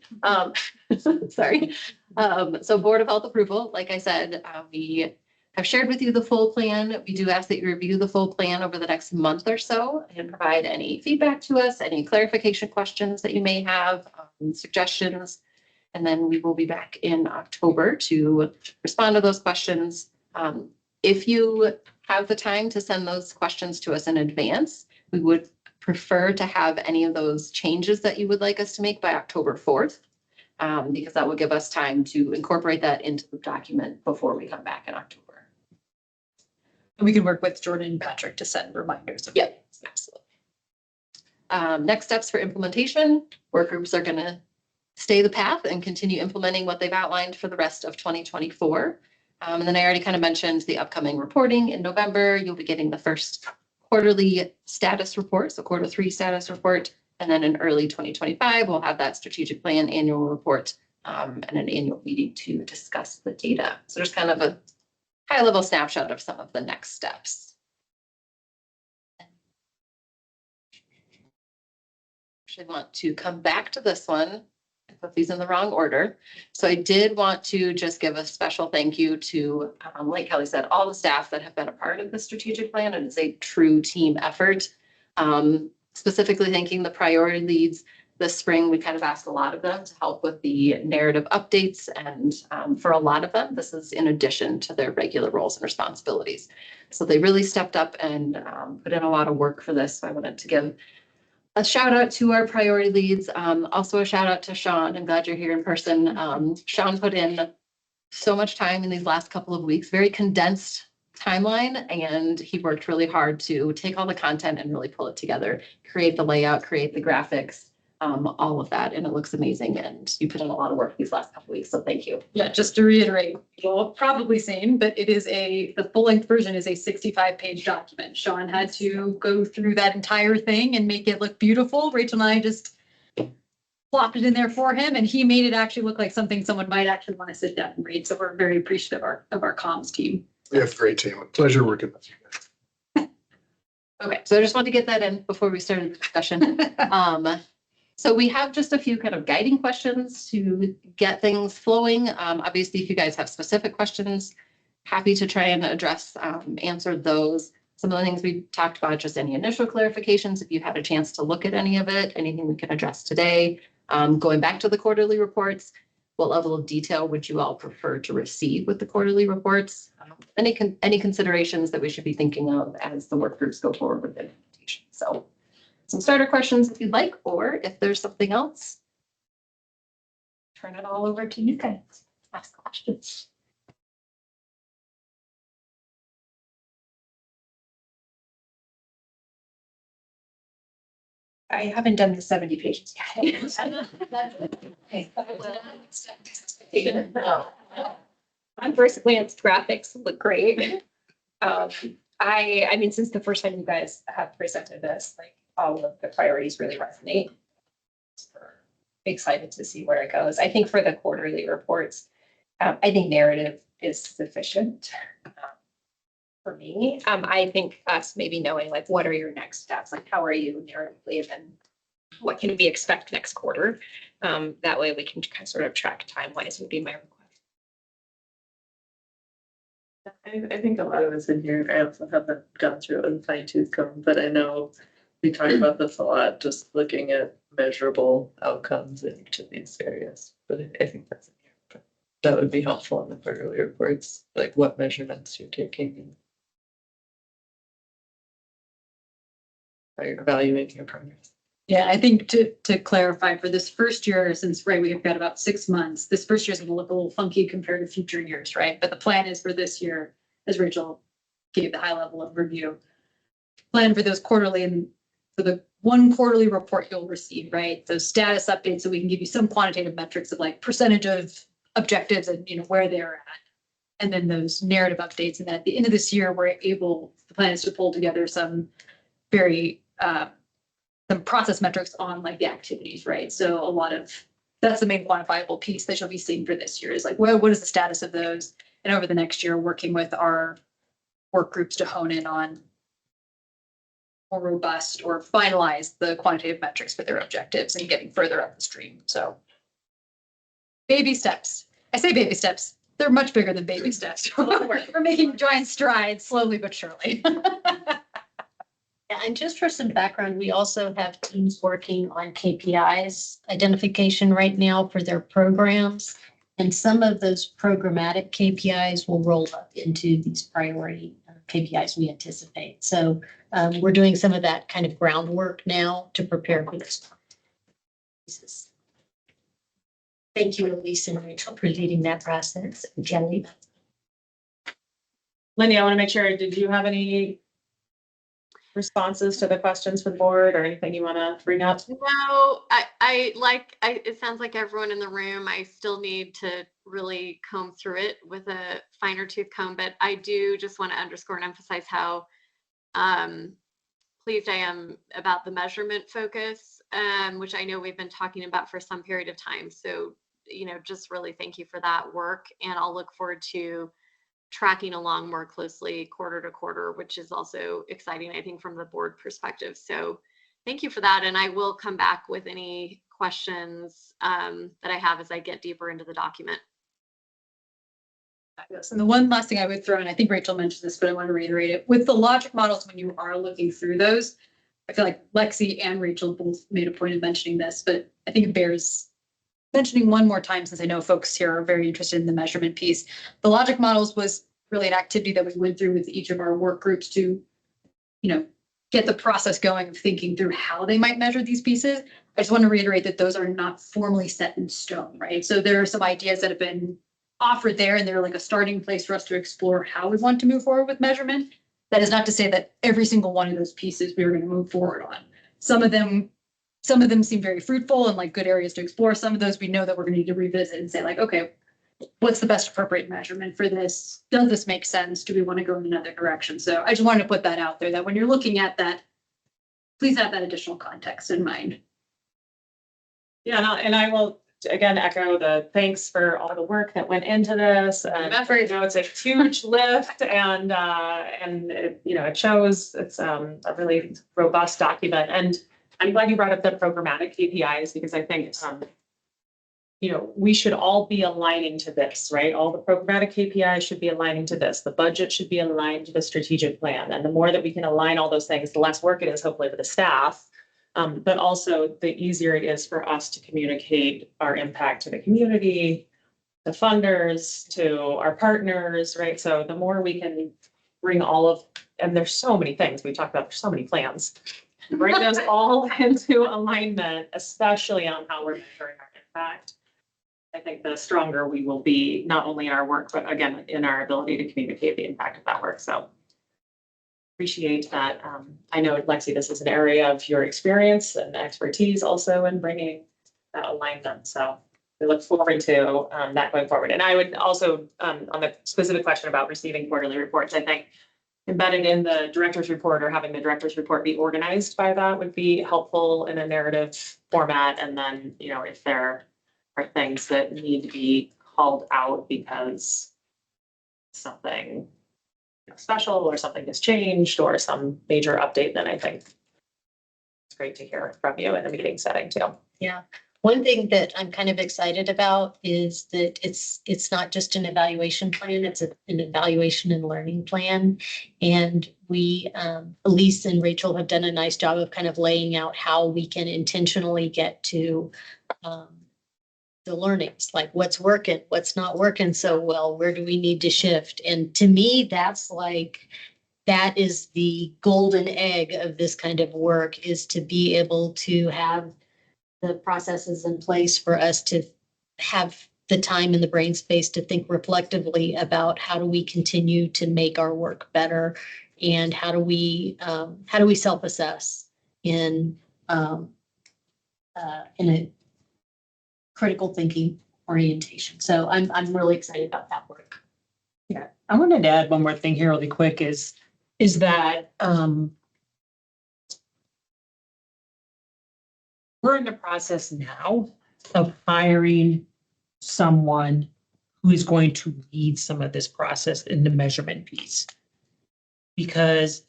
Sorry. So Board of Health approval, like I said, we have shared with you the full plan. We do ask that you review the full plan over the next month or so and provide any feedback to us, any clarification questions that you may have, suggestions. And then we will be back in October to respond to those questions. If you have the time to send those questions to us in advance, we would prefer to have any of those changes that you would like us to make by October 4th, because that will give us time to incorporate that into the document before we come back in October. And we can work with Jordan and Patrick to send reminders. Yep, absolutely. Next steps for implementation, work groups are going to stay the path and continue implementing what they've outlined for the rest of 2024. And then I already kind of mentioned the upcoming reporting in November. You'll be getting the first quarterly status report, so quarter 3 status report. And then in early 2025, we'll have that strategic plan annual report and an annual meeting to discuss the data. So there's kind of a high level snapshot of some of the next steps. Actually want to come back to this one. I put these in the wrong order. So I did want to just give a special thank you to, like Kelly said, all the staff that have been a part of the strategic plan. And it's a true team effort. Specifically thanking the priority leads. This spring, we kind of asked a lot of them to help with the narrative updates. And for a lot of them, this is in addition to their regular roles and responsibilities. So they really stepped up and put in a lot of work for this. So I wanted to give a shout out to our priority leads. Also a shout out to Sean. I'm glad you're here in person. Sean put in so much time in these last couple of weeks, very condensed timeline, and he worked really hard to take all the content and really pull it together, create the layout, create the graphics, all of that. And it looks amazing. And you put in a lot of work these last couple of weeks. So thank you. Yeah, just to reiterate, you'll probably seen, but it is the full length version is a 65-page document. Sean had to go through that entire thing and make it look beautiful. Rachel and I just plopped it in there for him and he made it actually look like something someone might actually want to sit down and read. So we're very appreciative of our comms team. We have a great team. Pleasure working with you guys. Okay, so I just wanted to get that in before we started the discussion. So we have just a few kind of guiding questions to get things flowing. Obviously, if you guys have specific questions, happy to try and address, answer those. Some of the things we talked about, just any initial clarifications, if you had a chance to look at any of it, anything we can address today. Going back to the quarterly reports, what level of detail would you all prefer to receive with the quarterly reports? Any considerations that we should be thinking of as the work groups go forward with the implementation? So some starter questions if you'd like, or if there's something else, turn it all over to you guys. Ask questions. I haven't done the 70 pages yet. On first glance, graphics look great. I mean, since the first time you guys have presented this, like all of the priorities really resonate. Excited to see where it goes. I think for the quarterly reports, I think narrative is sufficient for me. I think us maybe knowing like what are your next steps, like how are you narratively, and then what can we expect next quarter? That way we can kind of sort of track time-wise would be my request. I think a lot of us in here, I also haven't gone through it with fine tooth comb, but I know we talk about this a lot, just looking at measurable outcomes in each of these areas. But I think that's in here. But that would be helpful in the quarterly reports, like what measurements you're taking and how you're evaluating your progress. Yeah, I think to clarify for this first year, since we've got about 6 months, this first year is gonna look a little funky compared to future years, right? But the plan is for this year, as Rachel gave the high level of review. Plan for those quarterly and for the one quarterly report you'll receive, right? Those status updates, so we can give you some quantitative metrics of like percentage of objectives and where they're at. And then those narrative updates. And then at the end of this year, the plan is to pull together some very some process metrics on like the activities, right? So that's the main quantifiable piece that you'll be seeing for this year is like, what is the status of those? And over the next year, working with our work groups to hone in on more robust or finalize the quantitative metrics for their objectives and getting further up the stream. So baby steps. I say baby steps. They're much bigger than baby steps. We're making giant strides slowly but surely. Yeah, and just for some background, we also have teams working on KPIs identification right now for their programs. And some of those programmatic KPIs will roll up into these priority KPIs we anticipate. So we're doing some of that kind of groundwork now to prepare for this. Thank you, Elise and Rachel, for leading that process. Jenny. Lindy, I want to make sure, did you have any responses to the questions for the board or anything you want to bring up? No, it sounds like everyone in the room, I still need to really comb through it with a finer tooth comb, but I do just want to underscore and emphasize how pleased I am about the measurement focus, which I know we've been talking about for some period of time. So, just really thank you for that work, and I'll look forward to tracking along more closely quarter to quarter, which is also exciting, I think, from the board perspective. So thank you for that. And I will come back with any questions that I have as I get deeper into the document. Yes, and the one last thing I would throw in, I think Rachel mentioned this, but I want to reiterate it. With the logic models, when you are looking through those, I feel like Lexi and Rachel both made a point of mentioning this, but I think it bears mentioning one more time, since I know folks here are very interested in the measurement piece. The logic models was really an activity that we went through with each of our work groups to, get the process going of thinking through how they might measure these pieces. I just want to reiterate that those are not formally set in stone, right? So there are some ideas that have been offered there, and they're like a starting place for us to explore how we want to move forward with measurement. That is not to say that every single one of those pieces we are going to move forward on. Some of them seem very fruitful and like good areas to explore. Some of those we know that we're going to need to revisit and say like, okay, what's the best appropriate measurement for this? Does this make sense? Do we want to go in another direction? So I just wanted to put that out there, that when you're looking at that, please have that additional context in mind. Yeah, and I will again echo the thanks for all the work that went into this. And you know, it's a huge lift and it, you know, it shows it's a really robust document. And I'm glad you brought up the programmatic KPIs because I think you know, we should all be aligning to this, right? All the programmatic KPIs should be aligning to this. The budget should be aligned to the strategic plan. And the more that we can align all those things, the less work it is hopefully for the staff. But also the easier it is for us to communicate our impact to the community, the funders, to our partners, right? So the more we can bring all of, and there's so many things we talked about, there's so many plans. Bring those all into alignment, especially on how we're measuring our impact. I think the stronger we will be, not only in our work, but again, in our ability to communicate the impact of that work. So appreciate that. I know, Lexi, this is an area of your experience and expertise also in bringing that alignment. So we look forward to that going forward. And I would also, on the specific question about receiving quarterly reports, I think embedded in the director's report or having the director's report be organized by that would be helpful in a narrative format. And then, you know, if there are things that need to be called out because something special or something has changed or some major update, then I think it's great to hear from you in a meeting setting too. Yeah. One thing that I'm kind of excited about is that it's not just an evaluation plan, it's an evaluation and learning plan. And we, Elise and Rachel have done a nice job of kind of laying out how we can intentionally get to the learnings, like what's working, what's not working so well, where do we need to shift? And to me, that's like, that is the golden egg of this kind of work, is to be able to have the processes in place for us to have the time and the brain space to think reflectively about how do we continue to make our work better, and how do we self-assess in a critical thinking orientation. So I'm really excited about that work. Yeah, I wanted to add one more thing here really quick is that we're in the process now of hiring someone who is going to lead some of this process in the measurement piece. Because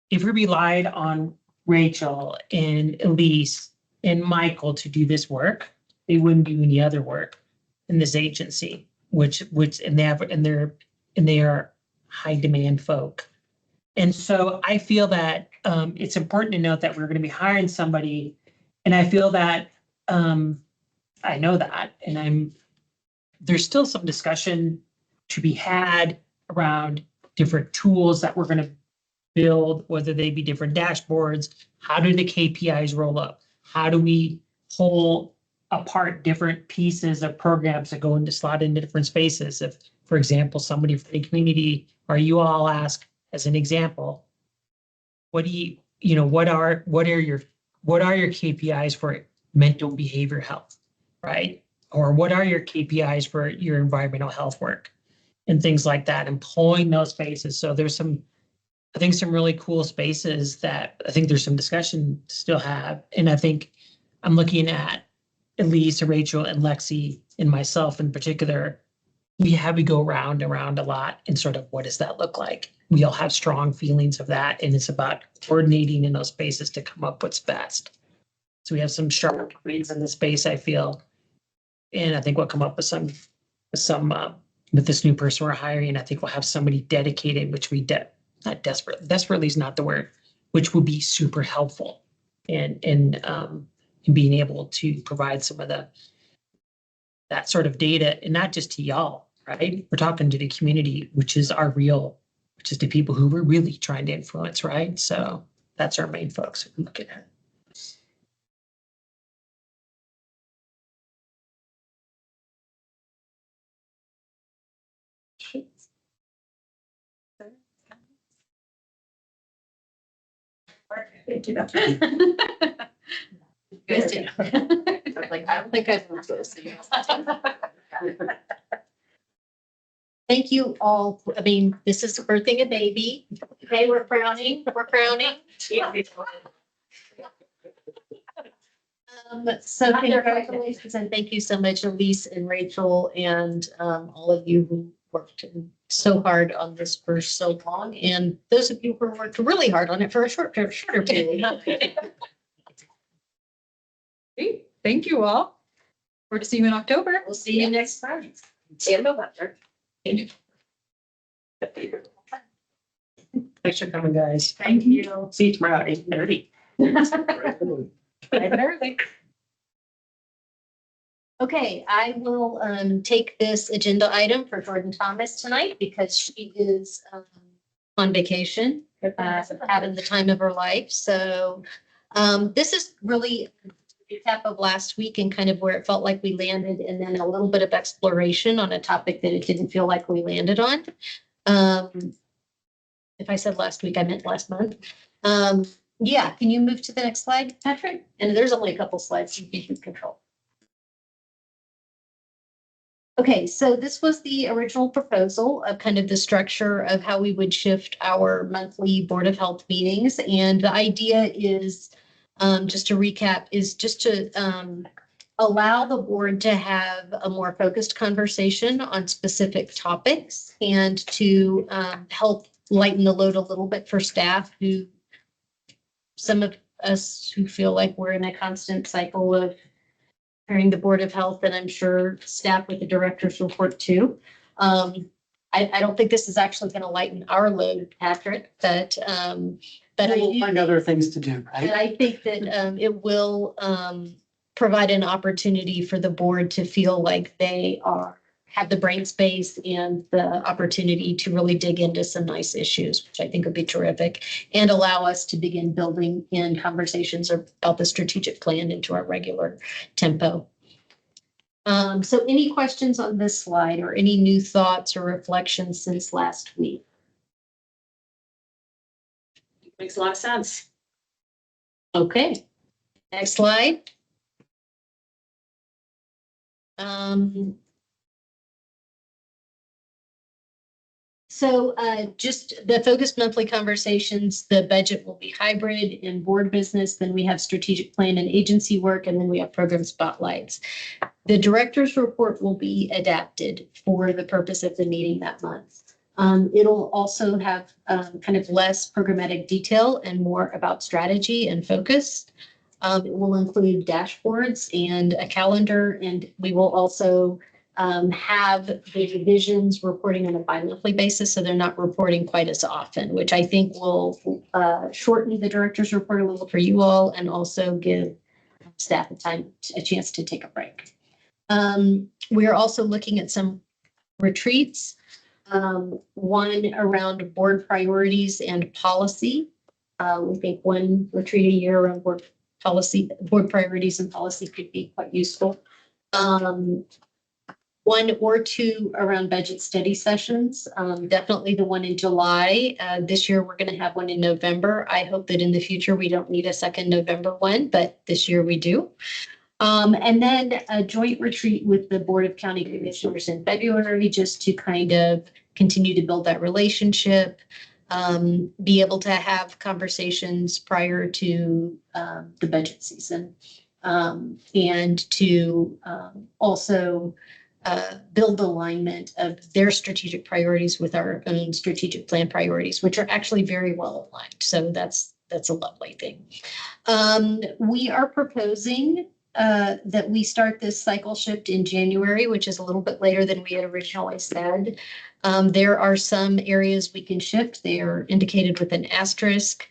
if we relied on Rachel and Elise and Michael to do this work, they wouldn't do any other work in this agency, which they are high demand folk. And so I feel that it's important to note that we're going to be hiring somebody, and I feel that I know that, and there's still some discussion to be had around different tools that we're going to build, whether they be different dashboards. How do the KPIs roll up? How do we pull apart different pieces of programs that go into slot into different spaces? If, for example, somebody from the community or you all ask, as an example, what are your KPIs for mental behavior health, right? Or what are your KPIs for your environmental health work and things like that, and pulling those spaces. So there's some really cool spaces that I think there's some discussion to still have. And I think I'm looking at Elise, Rachel, and Lexi, and myself in particular. We go round and round a lot, and sort of what does that look like? We all have strong feelings of that, and it's about coordinating in those spaces to come up what's best. So we have some sharp minds in the space, I feel, and I think we'll come up with some with this new person we're hiring. I think we'll have somebody dedicated, which we not desperately is not the word, which will be super helpful in being able to provide some of that sort of data, and not just to y'all, right? We're talking to the community, which is the people who we're really trying to influence, right? So that's our main folks we're looking at. Thank you. Like, I don't think I've heard this. Thank you all. I mean, this is birthing a baby. Okay, we're crowning. So congratulations and thank you so much, Elise and Rachel and all of you who worked so hard on this for so long. And those of you who worked really hard on it for a shorter period. Great. Thank you all. Forward to see you in October. We'll see you next time. See you in November. Thanks for coming, guys. Thank you. See you tomorrow at 8:30. Okay, I will take this agenda item for Jordan Thomas tonight because she is on vacation, having the time of her life. So this is really a recap of last week and kind of where it felt like we landed, and then a little bit of exploration on a topic that it didn't feel like we landed on. If I said last week, I meant last month. Yeah, can you move to the next slide, Patrick? And there's only a couple slides you can control. Okay, so this was the original proposal of kind of the structure of how we would shift our monthly Board of Health meetings. And the idea is, just to recap, is just to allow the board to have a more focused conversation on specific topics and to help lighten the load a little bit for staff who, some of us who feel like we're in a constant cycle of preparing the Board of Health, and I'm sure staff with the director's report too. I don't think this is actually going to lighten our load, Patrick, but We'll find other things to do, and right? I think that it will provide an opportunity for the board to feel like they have the brain space and the opportunity to really dig into some nice issues, which I think would be terrific, and allow us to begin building in conversations about the strategic plan into our regular tempo. So any questions on this slide or any new thoughts or reflections since last week? Makes a lot of sense. Okay, next slide. So just the focused monthly conversations, the budget will be hybrid in board business, then we have strategic plan and agency work, and then we have program spotlights. The director's report will be adapted for the purpose of the meeting that month. It'll also have kind of less programmatic detail and more about strategy and focus. It will include dashboards and a calendar, and we will also have the divisions reporting on a bi-monthly basis, so they're not reporting quite as often, which I think will shorten the director's report a little for you all and also give staff a chance to take a break. We are also looking at some retreats, one around board priorities and policy. We think one retreat a year around board priorities and policy could be quite useful. One or two around budget study sessions, definitely the one in July. This year, we're going to have one in November. I hope that in the future, we don't need a second November one, but this year we do. And then a joint retreat with the Board of County Commissioners in February, just to kind of continue to build that relationship, be able to have conversations prior to the budget season, and to also build alignment of their strategic priorities with our own strategic plan priorities, which are actually very well aligned. So that's a lovely thing. We are proposing that we start this cycle shift in January, which is a little bit later than we had originally said. There are some areas we can shift. They are indicated with an asterisk.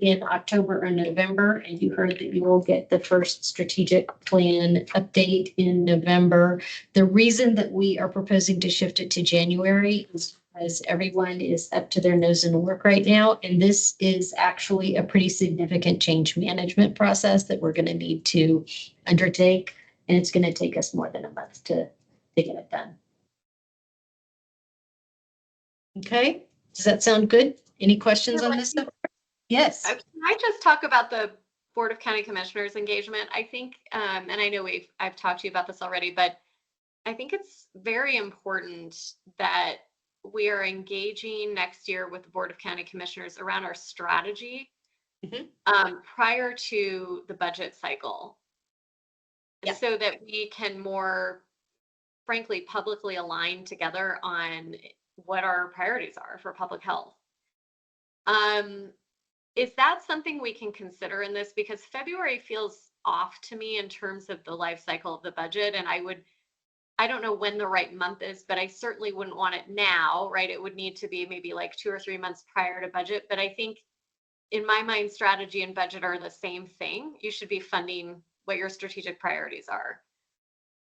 In October or November, and you heard that you will get the first strategic plan update in November. The reason that we are proposing to shift it to January is because everyone is up to their nose in work right now, and this is actually a pretty significant change management process that we're going to need to undertake, and it's going to take us more than a month to get it done. Okay, does that sound good? Any questions on this stuff? Yes. Can I just talk about the Board of County Commissioners engagement? I think, and I know I've talked to you about this already, but I think it's very important that we are engaging next year with the Board of County Commissioners around our strategy prior to the budget cycle. Yeah. so that we can more frankly publicly align together on what our priorities are for public health. Is that something we can consider in this? Because February feels off to me in terms of the life cycle of the budget. And I don't know when the right month is, but I certainly wouldn't want it now, right? It would need to be maybe like 2 or 3 months prior to budget. But I think in my mind, strategy and budget are the same thing. You should be funding what your strategic priorities are.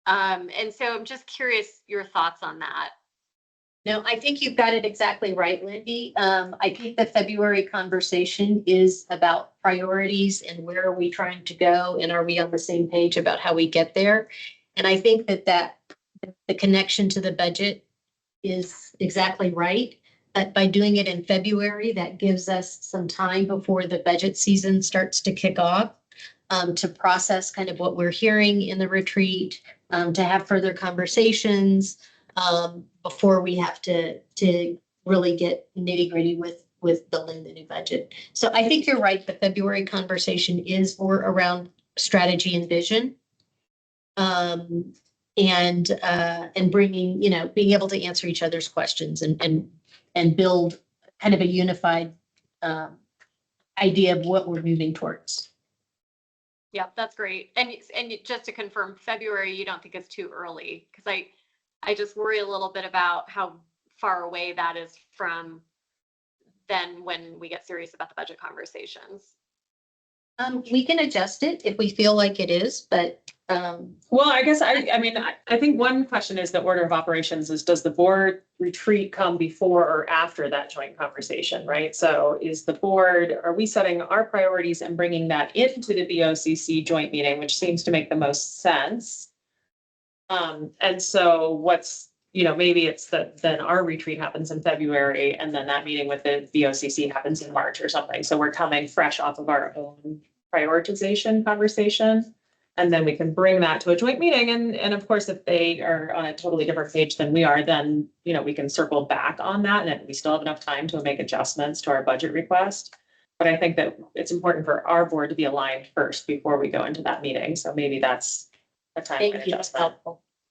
And so I'm just curious your thoughts on that. No, I think you've got it exactly right, Lindy. I think the February conversation is about priorities and where are we trying to go and are we on the same page about how we get there? And I think that the connection to the budget is exactly right. But by doing it in February, that gives us some time before the budget season starts to kick off, to process kind of what we're hearing in the retreat, to have further conversations, before we have to really get nitty gritty with building the new budget. So I think you're right. The February conversation is more around strategy and vision. And bringing, being able to answer each other's questions and build kind of a unified idea of what we're moving towards. Yeah, that's great. And just to confirm, February, you don't think it's too early? Because I just worry a little bit about how far away that is from then when we get serious about the budget conversations. We can adjust it if we feel like it is, but Well, I guess I think one question is the order of operations is, does the board retreat come before or after that joint conversation, right? So are we setting our priorities and bringing that into the BOCC joint meeting, which seems to make the most sense? And so maybe it's that then our retreat happens in February and then that meeting with the BOCC happens in March or something. So we're coming fresh off of our own prioritization conversation. And then we can bring that to a joint meeting. And of course, if they are on a totally different page than we are, then, we can circle back on that and we still have enough time to make adjustments to our budget request. But I think that it's important for our board to be aligned first before we go into that meeting. So maybe that's a time for adjustment.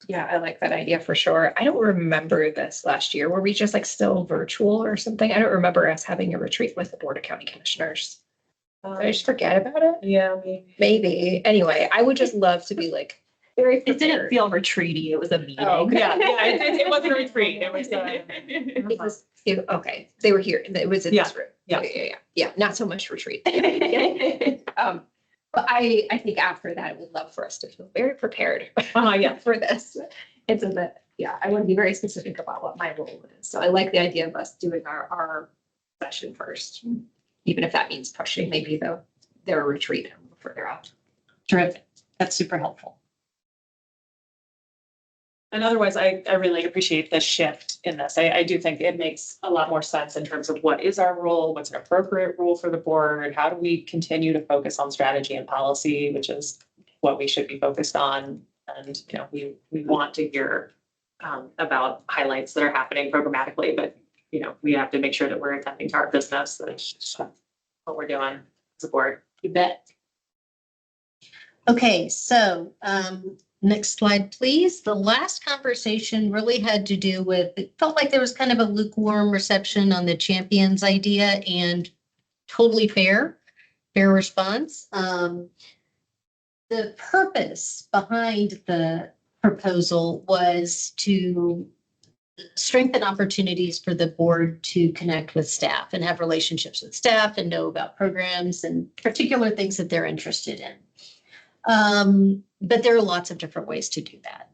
Yeah, I like that idea for sure. I don't remember this last year. Were we just like still virtual or something? I don't remember us having a retreat with the Board of County Commissioners. Did I just forget about it? Yeah, Maybe. Anyway, I would just love to be like very It didn't prepared. feel retreaty. It was a meeting. Oh, yeah, it wasn't a retreat. It was, Okay, they were here. It was in this room. Yeah. Yeah, not so much retreat. But I think after that, I would love for us to feel very prepared yeah. for this. And so that, I want to be very specific about what my role is. So I like the idea of us doing our session first, even if that means pushing maybe their retreat a little further out. Terrific. That's super helpful. And otherwise, I really appreciate the shift in this. I do think it makes a lot more sense in terms of what is our role, what's an appropriate role for the board, how do we continue to focus on strategy and policy, which is what we should be focused on. And, we want to hear about highlights that are happening programmatically, but, we have to make sure that we're attending to our business. That's what we're doing as a board. You bet. Okay, so next slide, please. The last conversation really had to do with, it felt like there was kind of a lukewarm reception on the champions idea, and totally fair response. The purpose behind the proposal was to strengthen opportunities for the board to connect with staff and have relationships with staff and know about programs and particular things that they're interested in. But there are lots of different ways to do that.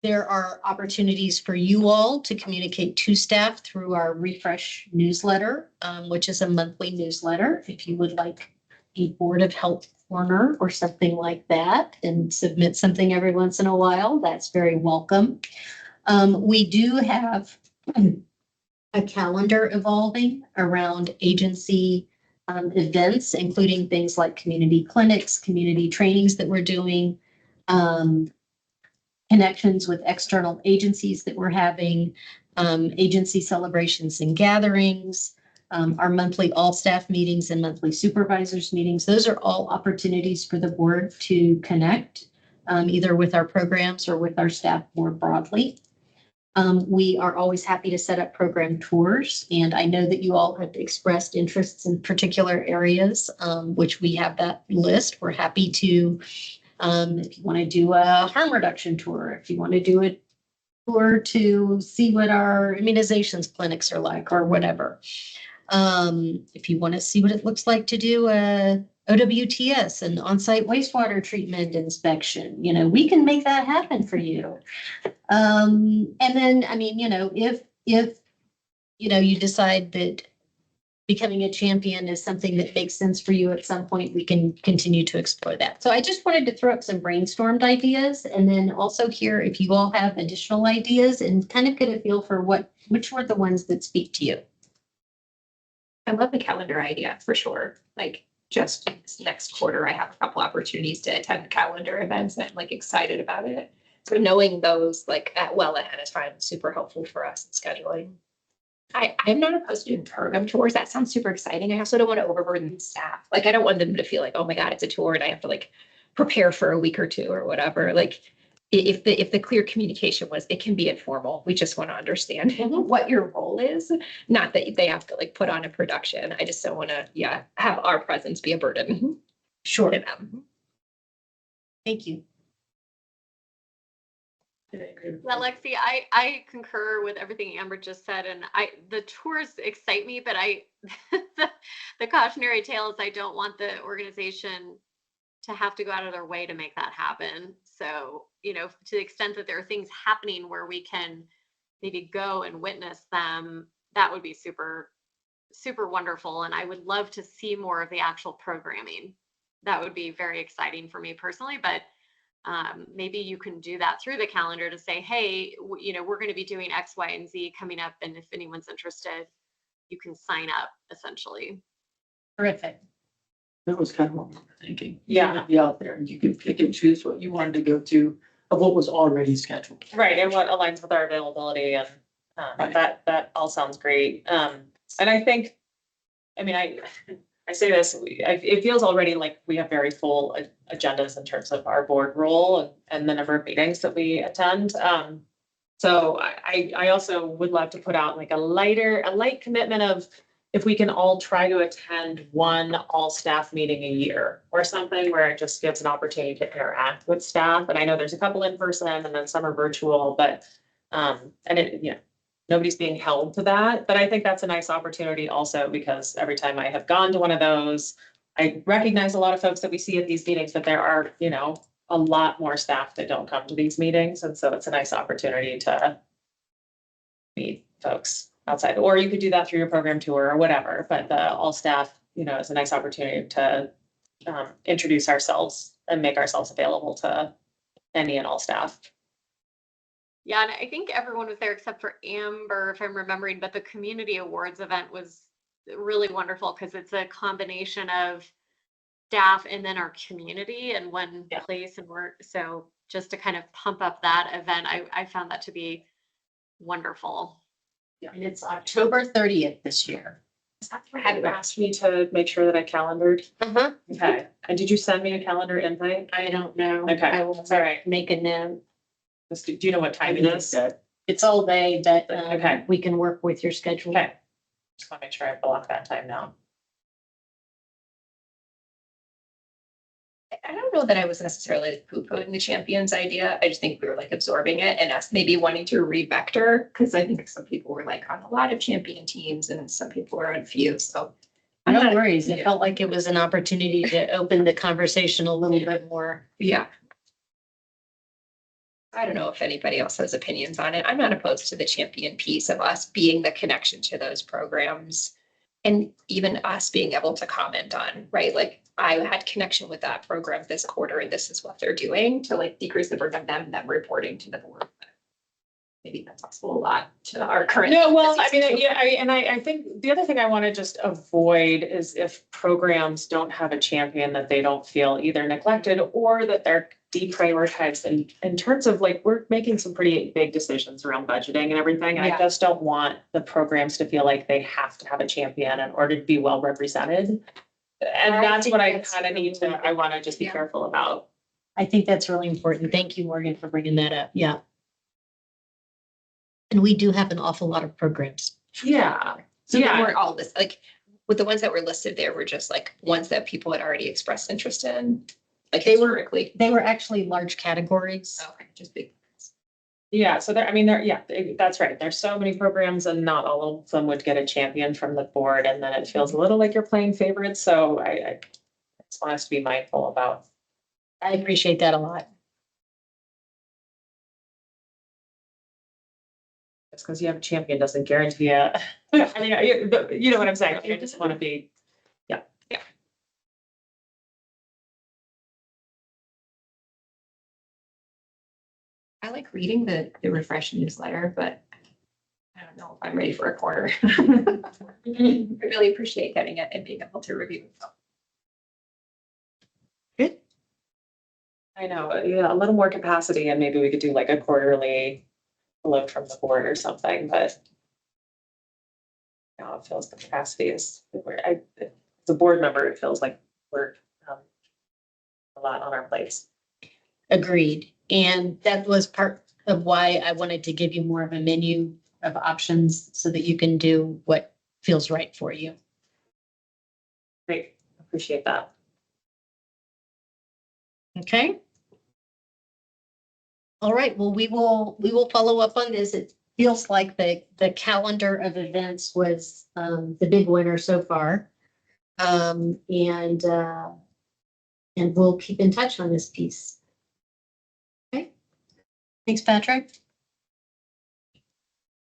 There are opportunities for you all to communicate to staff through our Refresh newsletter, which is a monthly newsletter. If you would like a Board of Health corner or something like that and submit something every once in a while, that's very welcome. We do have a calendar evolving around agency events, including things like community clinics, community trainings that we're doing, connections with external agencies that we're having, agency celebrations and gatherings, our monthly all-staff meetings and monthly supervisors meetings. Those are all opportunities for the board to connect, either with our programs or with our staff more broadly. We are always happy to set up program tours, and I know that you all have expressed interests in particular areas, which we have that list. We're happy to, if you want to do a harm reduction tour, if you want to do a tour to see what our immunizations clinics are like or whatever. If you want to see what it looks like to do a OWTS, an on-site wastewater treatment inspection, we can make that happen for you. And then, if you decide that becoming a champion is something that makes sense for you at some point, we can continue to explore that. So I just wanted to throw up some brainstormed ideas, and then also hear if you all have additional ideas and kind of get a feel for which were the ones that speak to you. I love the calendar idea for sure. Like just this next quarter, I have a couple opportunities to attend calendar events and I'm like excited about it. So knowing those like well ahead of time is super helpful for us in scheduling. I'm not opposed to doing program tours. That sounds super exciting. I also don't want to overburden staff. Like I don't want them to feel like, oh my God, it's a tour and I have to like prepare for a week or two or whatever. Like if the clear communication was, it can be informal. We just want to understand what your role is. Not that they have to like put on a production. I just don't want to, have our presence be a burden. Sure. To them. Thank you. Well, Lexi, I concur with everything Amber just said, and the tours excite me, but the cautionary tale is I don't want the organization to have to go out of their way to make that happen. So, to the extent that there are things happening where we can maybe go and witness them, that would be super, super wonderful. And I would love to see more of the actual programming. That would be very exciting for me personally, but maybe you can do that through the calendar to say, hey, we're going to be doing X, Y, and Z coming up. And if anyone's interested, you can sign up essentially. Terrific. That was kind of what we were thinking. Yeah. You'd be out there and you could pick and choose what you wanted to go to of what was already scheduled. Right, and what aligns with our availability, and Right. that all sounds great. And I think, I say this, it feels already like we have very full agendas in terms of our board role and the number of meetings that we attend. So I also would love to put out like a light commitment of if we can all try to attend one all-staff meeting a year or something where it just gives an opportunity to interact with staff. And I know there's a couple in person and then some are virtual, but nobody's being held to that. But I think that's a nice opportunity also, because every time I have gone to one of those, I recognize a lot of folks that we see at these meetings, but there are, a lot more staff that don't come to these meetings. And so it's a nice opportunity to meet folks outside, or you could do that through your program tour or whatever. But the all staff, is a nice opportunity to introduce ourselves and make ourselves available to any and all staff. Yeah, and I think everyone was there except for Amber, if I'm remembering, but the community awards event was really wonderful because it's a combination of staff and then our community in one place. And so just to kind of pump up that event, I found that to be wonderful. Yeah, and it's October 30th this year. Had you asked me to make sure that I calendared? Uh-huh. Okay. And did you send me a calendar invite? I don't know. Okay. I will all right. make a note. Do you know what time it is? It's all day, but Okay. we can work with your schedule. Okay. Just want to make sure I block that time now. I don't know that I was necessarily poo-pooing the champions idea. I just think we were like absorbing it and us maybe wanting to re-vector, because I think some people were like on a lot of champion teams and some people were on few. So No worries. It felt like it was an opportunity to open the conversation a little bit more. yeah. I don't know if anybody else has opinions on it. I'm not opposed to the champion piece of us being the connection to those programs and even us being able to comment on, right? Like I had connection with that program this quarter and this is what they're doing to like decrease the burden of them reporting to the board. Maybe that's also a lot to our current. No, well, I mean, I think the other thing I want to just avoid is if programs don't have a champion, that they don't feel either neglected or that they're deprioritize in terms of like, we're making some pretty big decisions around budgeting and everything. And I Yeah. just don't want the programs to feel like they have to have a champion in order to be well represented. And I that's think what I that's kind of need to, I want to just be Yeah. careful about. I think that's really important. Thank you, Morgan, for bringing that up. Yeah. And we do have an awful lot of programs. Yeah. So they Yeah. weren't all this, like, with the ones that were listed there were just like ones that people had already expressed interest in. Like They were- historically. They were actually large categories. Okay, just big. Yeah, so there, I mean, that's right. There's so many programs and not all of them would get a champion from the board. And then it feels a little like you're playing favorites. So I just want us to be mindful about. I appreciate that a lot. Just because you have a champion doesn't guarantee it. I mean, you know what I'm saying? I just want to be, I like reading the refresh newsletter, but I don't know if I'm ready for a quarter. I really appreciate getting it and being able to review it. Good. I know, yeah, a little more capacity and maybe we could do like a quarterly load from the board or something, but you know, it feels the capacity is, as a board member, it feels like we're a lot on our plates. Agreed. And that was part of why I wanted to give you more of a menu of options so that you can do what feels right for you. Great, appreciate that. Okay. All right, well, we will follow up on this. It feels like the calendar of events was the big winner so far. And we'll keep in touch on this piece. Okay. Thanks, Patrick.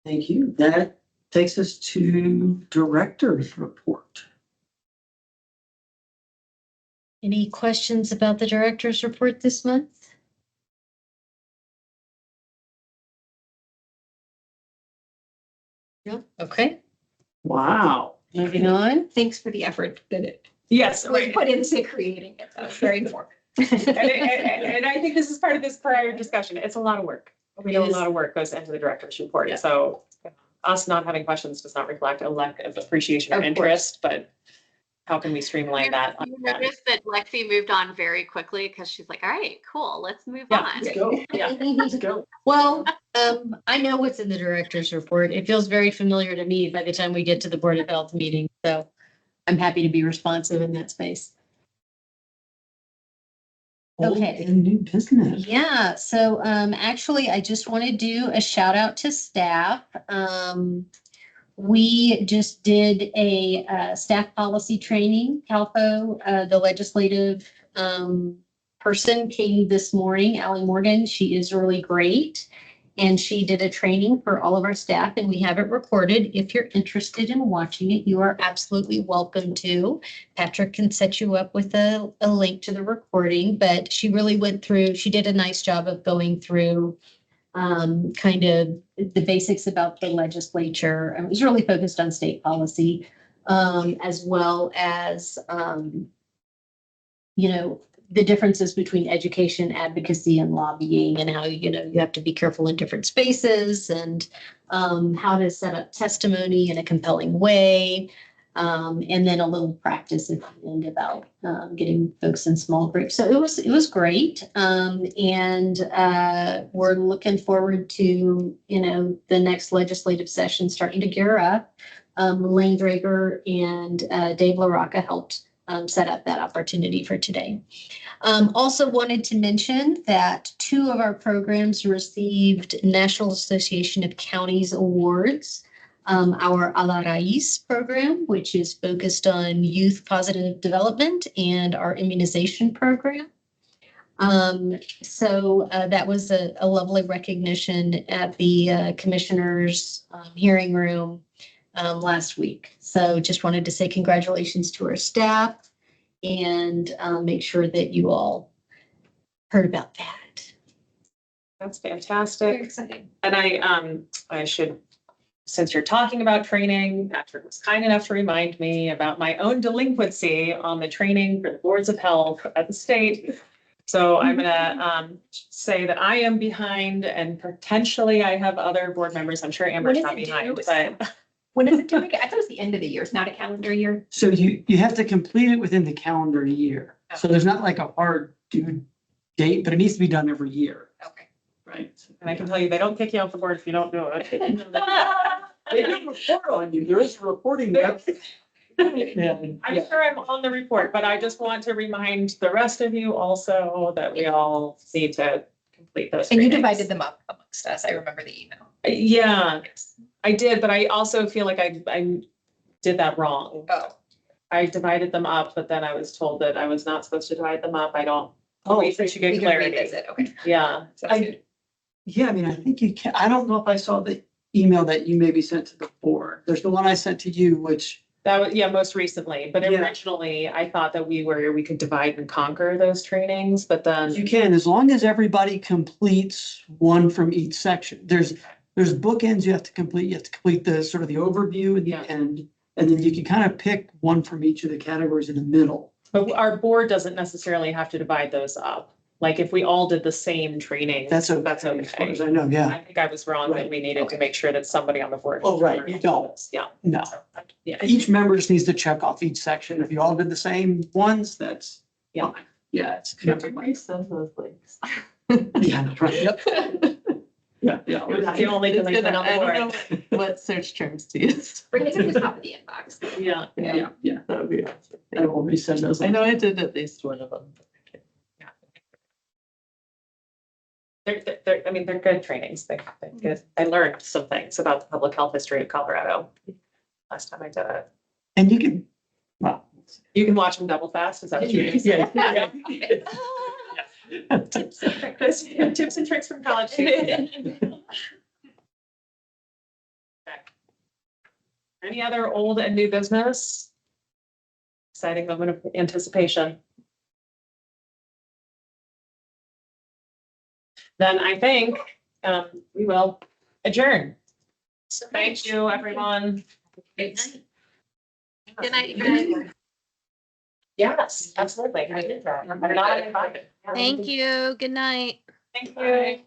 Thank you. That takes us to director's report. Any questions about the director's report this month? No? Okay, Wow. moving on. Thanks for the effort that it Yes, was put into creating it. That was very informative. and I think this is part of this prior discussion. It's a lot of work. We know a lot of work goes into the director's report. Yeah. So us not having questions does not reflect a lack of appreciation or Of course. interest, but how can we streamline that? You noticed that Lexi moved on very quickly because she's like, all right, cool, let's move Yeah, on. Let's go. Yeah. Let's go. Well, I know what's in the director's report. It feels very familiar to me by the time we get to the Board of Health meeting. So I'm happy to be responsive in that space. Old Okay. and new business. Yeah, so actually, I just want to do a shout out to staff. We just did a staff policy training. Calpo, the legislative person came this morning, Allie Morgan. She is really great. And she did a training for all of our staff and we have it recorded. If you're interested in watching it, you are absolutely welcome to. Patrick can set you up with a link to the recording, but she really went through, she did a nice job of going through kind of the basics about the legislature. It was really focused on state policy, as well as, you know, the differences between education, advocacy, and lobbying, and how, you know, you have to be careful in different spaces, and how to set up testimony in a compelling way. And then a little practice at the end about getting folks in small groups. So it was great. And we're looking forward to, you know, the next legislative session starting to gear up. Lane Drager and Dave LaRocca helped set up that opportunity for today. Also wanted to mention that 2 of our programs received National Association of Counties awards. Our A La Raíz program, which is focused on youth positive development, and our immunization program. So that was a lovely recognition at the commissioners' hearing room last week. So just wanted to say congratulations to our staff and make sure that you all heard about that. That's fantastic. Very exciting. And I should, since you're talking about training, Patrick was kind enough to remind me about my own delinquency on the training for the boards of health at the state. So I'm gonna say that I am behind and potentially I have other board members. I'm sure Amber's When is not it behind, due? but When is it due? I thought it was the end of the year. It's not a calendar year. So you have to complete it within the calendar year. So there's not like a hard due date, but it needs to be done every year, Okay. right? and I can tell you, they don't kick you off the board if you don't do it. They do report on you. There is a reporting. Yeah. I'm sure I'm on the report, but I just want to remind the rest of you also that we all need to complete those. And you trainings. divided them up amongst us. I remember the email. Yeah, I did, but I also feel like I did that wrong. Oh. I divided them up, but then I was told that I was not supposed to divide them up. I don't. Oh, We should We get can clarity. revisit. Okay. Yeah. Sounds good. Yeah, I mean, I think you can, I don't know if I saw the email that you maybe sent to the board. There's the one I sent to you, which, That was, yeah, most recently, but Yeah. originally I thought that we could divide and conquer those trainings, but then. you can, as long as everybody completes one from each section. There's bookends you have to complete. You have to complete the sort of the overview at the Yeah. end. And then you can kind of pick one from each of the categories in the middle. But our board doesn't necessarily have to divide those up. Like if we all did the same training. That's okay. That's As far as okay. I know, yeah. I think I was wrong that we needed to make sure that somebody on the board. Oh, right, you don't. Yeah. No. Yeah. Each member just needs to check off each section. If you all did the same ones, that's Yeah. fine. Yeah, it's. Everybody sends those links. Yeah, right, yep. Yeah, yeah. It's the only thing It's that's gonna- on I the don't board. know what search terms to use. Bring it to the top of the inbox. Yeah. Yeah, yeah. That would be awesome. I will resend those. I know I did at least one of them. I mean, they're good trainings. They're good. I learned some things about the public health history of Colorado last time I did it. And you can, well. You can watch them double fast. Is that what you're saying? Yeah. Tips and tricks from college. Any other old and new business? Exciting moment of anticipation. Then I think we will adjourn. So thank you, everyone. Good night, you guys. Yes, absolutely. I did that. I'm not invited. Thank you. Good night. Thank you.